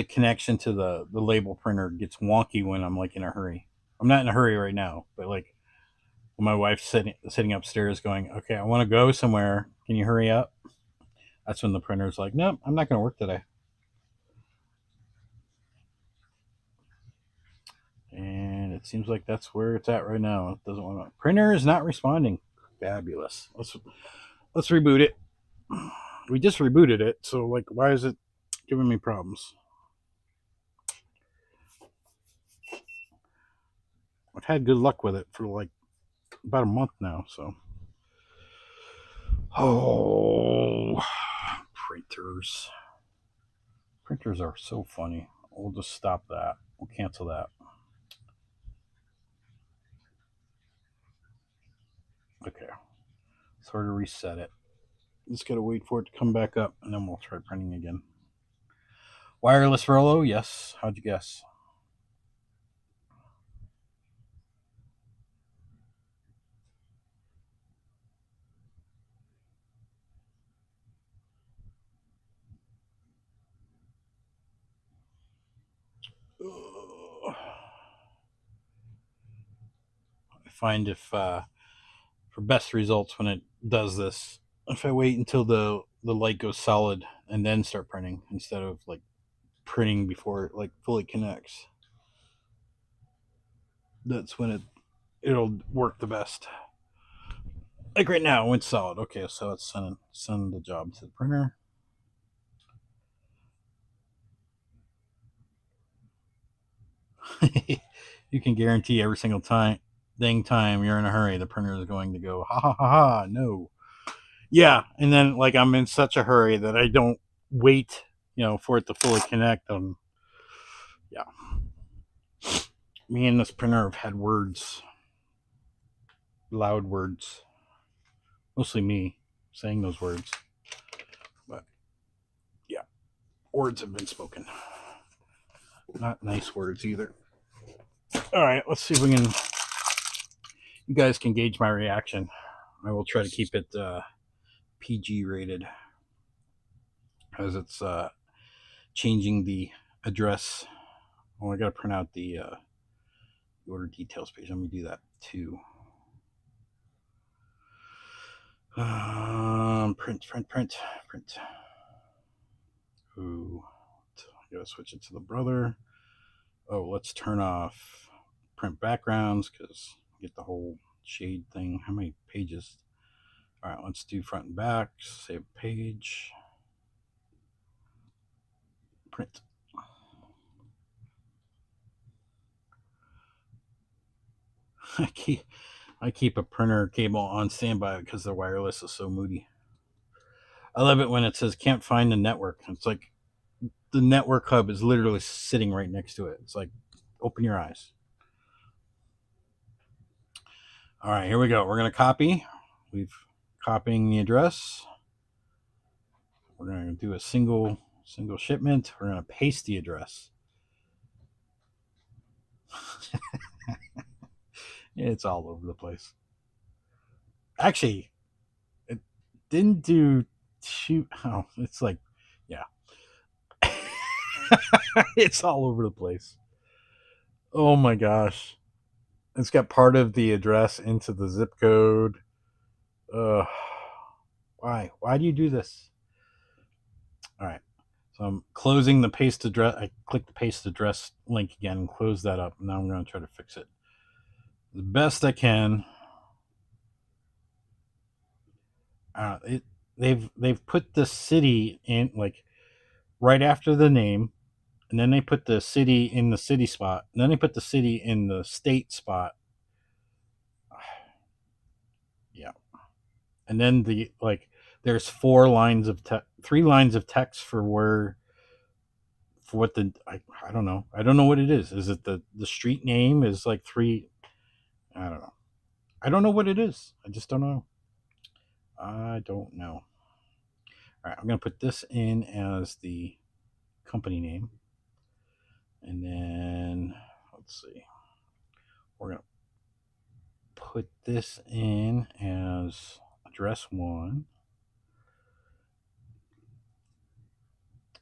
connection to the label printer gets wonky when I'm like in a hurry. I'm not in a hurry right now, but like when my wife's sitting upstairs going, okay, I want to go somewhere. Can you hurry up? That's when the printer's like, nope, I'm not going to work today. And it seems like that's where it's at right now. It doesn't want to. Printer is not responding. Fabulous. Let's reboot it. We just rebooted it, so like, why is it giving me problems? I've had good luck with it for like about a month now, so. Oh, printers. Printers are so funny. We'll just stop that. We'll cancel that. Okay. Sort of reset it. Just gotta wait for it to come back up, and then we'll try printing again. Wireless Rolo, yes. How'd you guess? I find if for best results when it does this, if I wait until the light goes solid and then start printing instead of like printing before it like fully connects, that's when it'll work the best. Like right now, it went solid. Okay, so let's send the job to the printer. You can guarantee every single time you're in a hurry, the printer is going to go ha ha ha ha no. Yeah, and then like I'm in such a hurry that I don't wait, for it to fully connect. Yeah. Me and this printer have had words, loud words. Mostly me saying those words, but yeah, words have been spoken. Not nice words either. All right, let's see if we can. You guys can gauge my reaction. I will try to keep it PG rated, as it's changing the address. Oh, I got to print out the order details page. Let me do that too. Print. Ooh, I gotta switch it to the brother. Oh, let's turn off print backgrounds because get the whole shade thing. How many pages? All right, let's do front and back. Save page. Print. I keep a printer cable on standby because the wireless is so moody. I love it when it says can't find the network. It's like the network hub is literally sitting right next to it. It's like, open your eyes. All right, here we go. We're going to copy. We've copying the address. We're going to do a single shipment. We're going to paste the address. It's all over the place. Actually, it didn't do too. Oh, it's like, yeah. It's all over the place. Oh my gosh. It's got part of the address into the zip code. Why? Why do you do this? All right. So I'm closing the paste address. I click the paste address link again and close that up. Now I'm going to try to fix it the best I can. They've put the city in like right after the name, and then they put the city in the city spot, and then they put the city in the state spot. Yeah. And then there's 3 lines of text for what the I don't know. I don't know what it is. Is it the street name is like 3? I don't know. I don't know what it is. I just don't know. I don't know. All right, I'm going to put this in as the company name. And then let's see. We're going to put this in as address 1.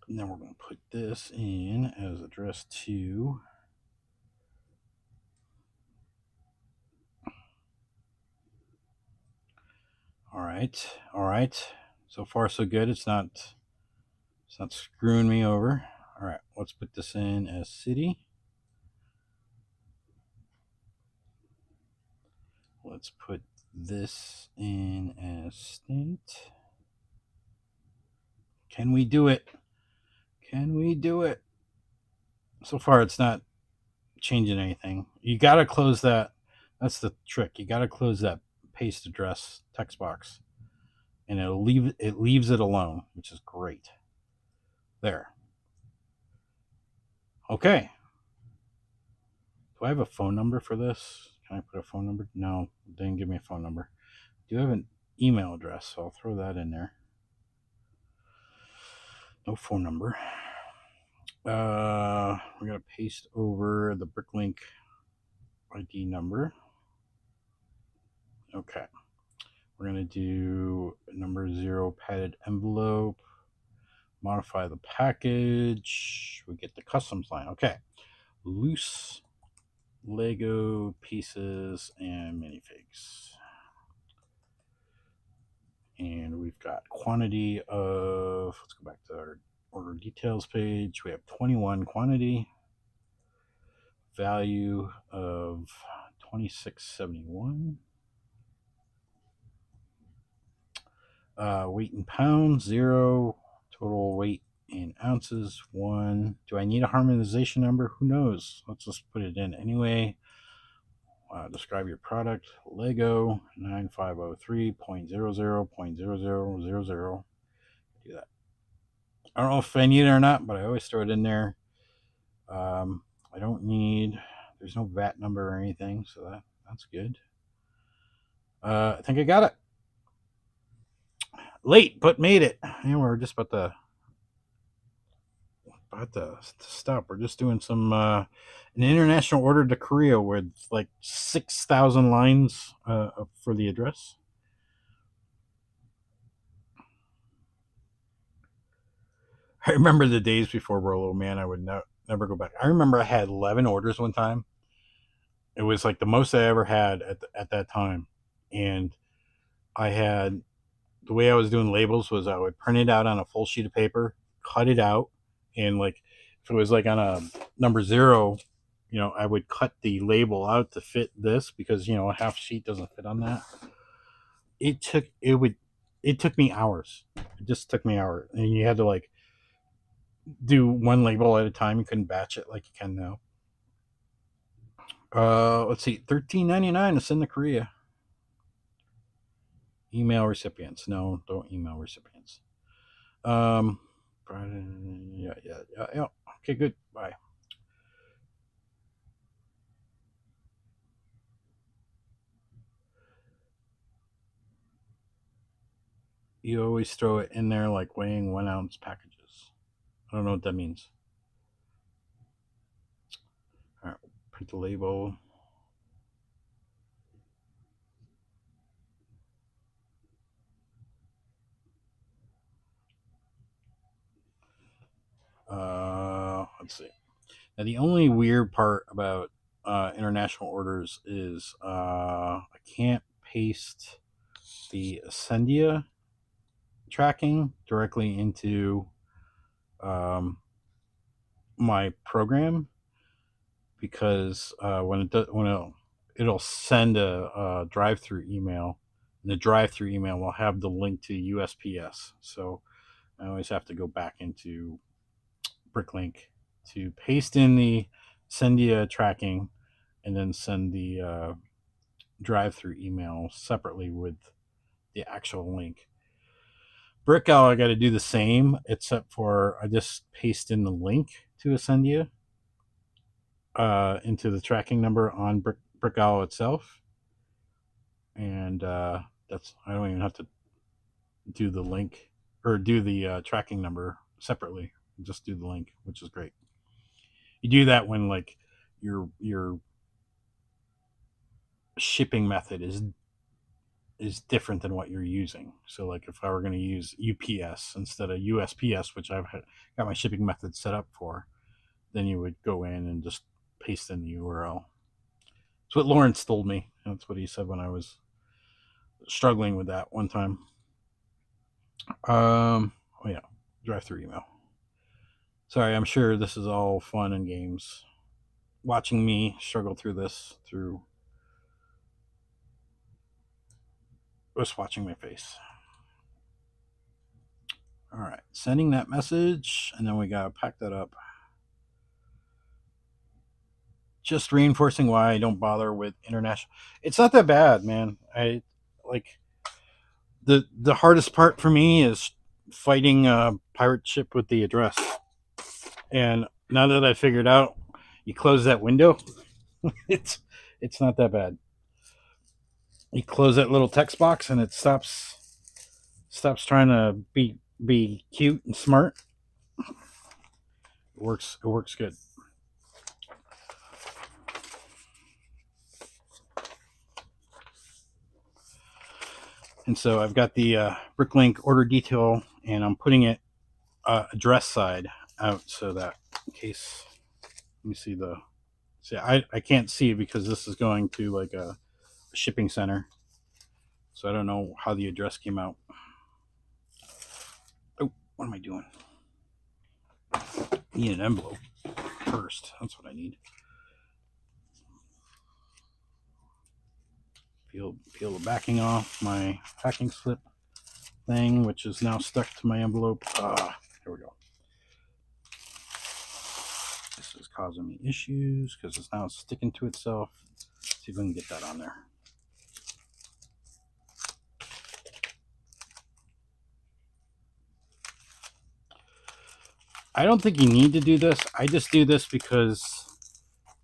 And then we're going to put this in as address 2. All right. So far, so good. It's not screwing me over. All right, let's put this in as city. Let's put this in as state. Can we do it? Can we do it? So far, it's not changing anything. You got to close that. That's the trick. You got to close that paste address text box, and it leaves it alone, which is great. There. Okay. Do I have a phone number for this? Can I put a phone number? No, it didn't give me a phone number. Do you have an email address? So I'll throw that in there. No phone number. We're going to paste over the BrickLink ID number. Okay. We're going to do number 0 padded envelope. Modify the package. We get the customs line. Okay. Loose Lego pieces and minifigs. And we've got quantity of, let's go back to our order details page. We have 21 quantity, value of $26.71. Weight in pounds, 0. Total weight in ounces, 1. Do I need a harmonization number? Who knows? Let's just put it in anyway. Describe your product. Lego 9503.00.0000. Do that. I don't know if I need it or not, but I always throw it in there. I don't need. There's no VAT number or anything, so that's good. I think I got it. Late, but made it. And we're just about to about to stop. We're just doing some an international order to Korea with like 6,000 lines for the address. I remember the days before Rolo, man. I would never go back. I remember I had 11 orders one time. It was like the most I ever had at that time. And I had, the way I was doing labels was I would print it out on a full sheet of paper, cut it out, and like if it was like on a number 0, I would cut the label out to fit this because a half sheet doesn't fit on that. It took me hours. It just took me hours, and you had to like do one label at a time. You couldn't batch it like you can now. Let's see, $13.99 to send to Korea. Email recipients. No, don't email recipients. Yeah. Okay, good. Bye. You always throw it in there like weighing 1 ounce packages. I don't know what that means. All right, print the label. Let's see. Now, the only weird part about international orders is I can't paste the Ascendia tracking directly into my program because when it'll send a drive-through email, and the drive-through email will have the link to USPS. So I always have to go back into BrickLink to paste in the Sendia tracking and then send the drive-through email separately with the actual link. Brick Owl, I got to do the same, except for I just paste in the link to Ascendia into the tracking number on Brick Owl itself, and that's, I don't even have to do the link or do the tracking number separately. Just do the link, which is great. You do that when like your shipping method is different than what you're using. So like if I were going to use UPS instead of USPS, which I've got my shipping method set up for, then you would go in and just paste in the URL. That's what Lawrence told me. That's what he said when I was struggling with that one time. Oh yeah, drive-through email. Sorry, I'm sure this is all fun and games. Watching me struggle through this, through just watching my face. All right, sending that message, and then we gotta pack that up. Just reinforcing why I don't bother with international. It's not that bad, man. I like the hardest part for me is fighting a pirate ship with the address. And now that I figured out, you close that window, it's not that bad. You close that little text box, and it stops trying to be cute and smart. It works good. And so I've got the BrickLink order detail, and I'm putting it address side out so that in case, let me see, I can't see because this is going to like a shipping center. So I don't know how the address came out. Oh, what am I doing? I need an envelope first. That's what I need. Peel the backing off my packing slip thing, which is now stuck to my envelope. Here we go. This is causing me issues because it's now sticking to itself. Let's see if we can get that on there. I don't think you need to do this. I just do this because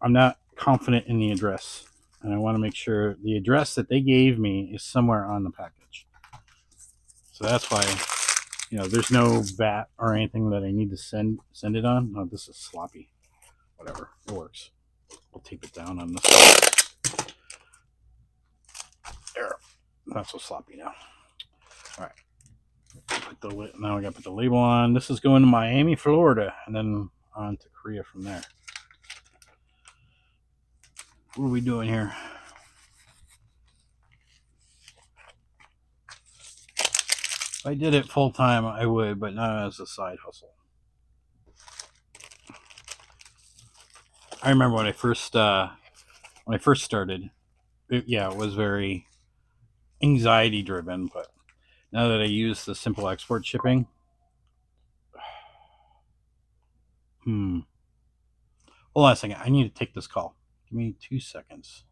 I'm not confident in the address, and I want to make sure the address that they gave me is somewhere on the package. So that's why, there's no vat or anything that I need to send it on. Oh, this is sloppy. Whatever, it works. I'll tape it down on this side. There, not so sloppy now. All right, now I got to put the label on. This is going to Miami, Florida, and then on to Korea from there. What are we doing here? If I did it full time, I would, but not as a side hustle. I remember when I first started, it was very anxiety driven, but now that I use the simple export shipping, hold on a second. I need to take this call. Give me 2 seconds.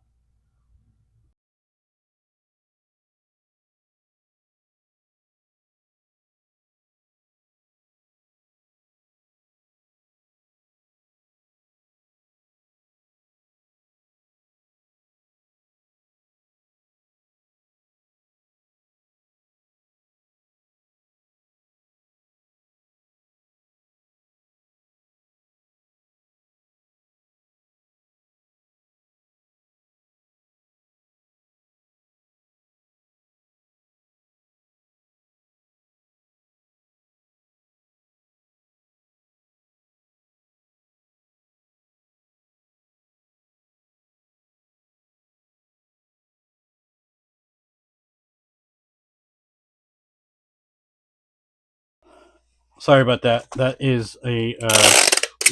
Sorry about that. That is a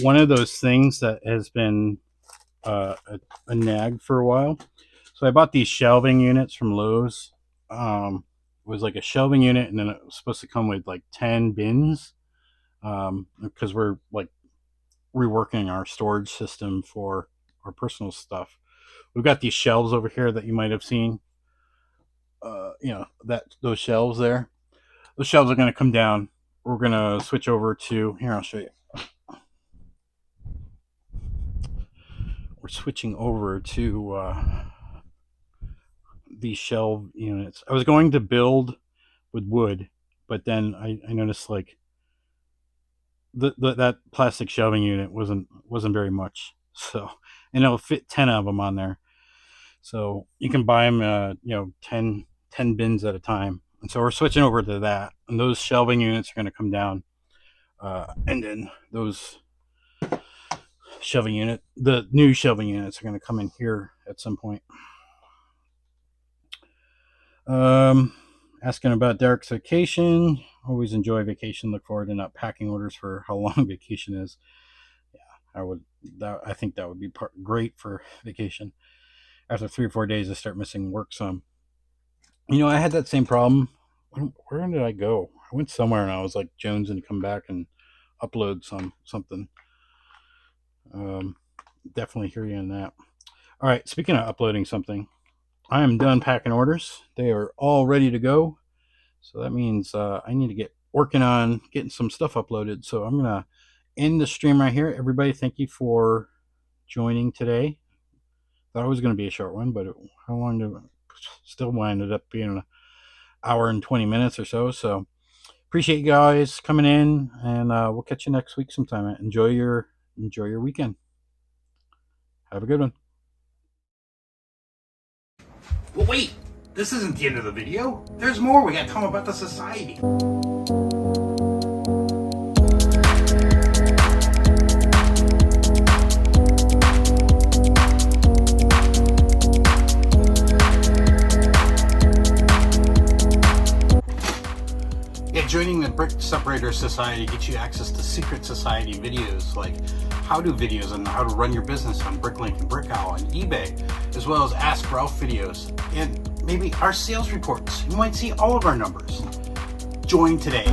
one of those things that has been a nag for a while. So I bought these shelving units from Lowe's. It was like a shelving unit, and then it was supposed to come with like 10 bins, because we're like reworking our storage system for our personal stuff. We've got these shelves over here that you might have seen. Those shelves there. Those shelves are going to come down. We're going to switch over to here. I'll show you. We're switching over to these shelf units. I was going to build with wood, but then I noticed like that plastic shelving unit wasn't very much. So, and it'll fit 10 of them on there. So you can buy them, 10 bins at a time. And so we're switching over to that. And those shelving units are going to come down. And then those the new shelving units are going to come in here at some point. Asking about Derek's vacation. Always enjoy vacation. Look forward to not packing orders for how long vacation is. Yeah, I think that would be great for vacation. After 3 or 4 days, I start missing work some. I had that same problem. Where did I go? I went somewhere and I was like jonesing to come back and upload something. Definitely hear you on that. All right, speaking of uploading something, I am done packing orders. They are all ready to go. So that means I need to get working on getting some stuff uploaded. So I'm going to end the stream right here. Everybody, thank you for joining today. Thought it was going to be a short one, but how long did it still ended up being an hour and 20 minutes or so. So appreciate you guys coming in, and we'll catch you next week sometime. Enjoy your weekend. Have a good one. Well, wait, this isn't the end of the video. There's more. We got to tell them about the society. Joining the Brick Separator Society gets you access to secret society videos like how-to videos on how to run your business on BrickLink and Brick Owl and eBay, as well as Ask Ralph videos, and maybe our sales reports. You might see all of our numbers. Join today.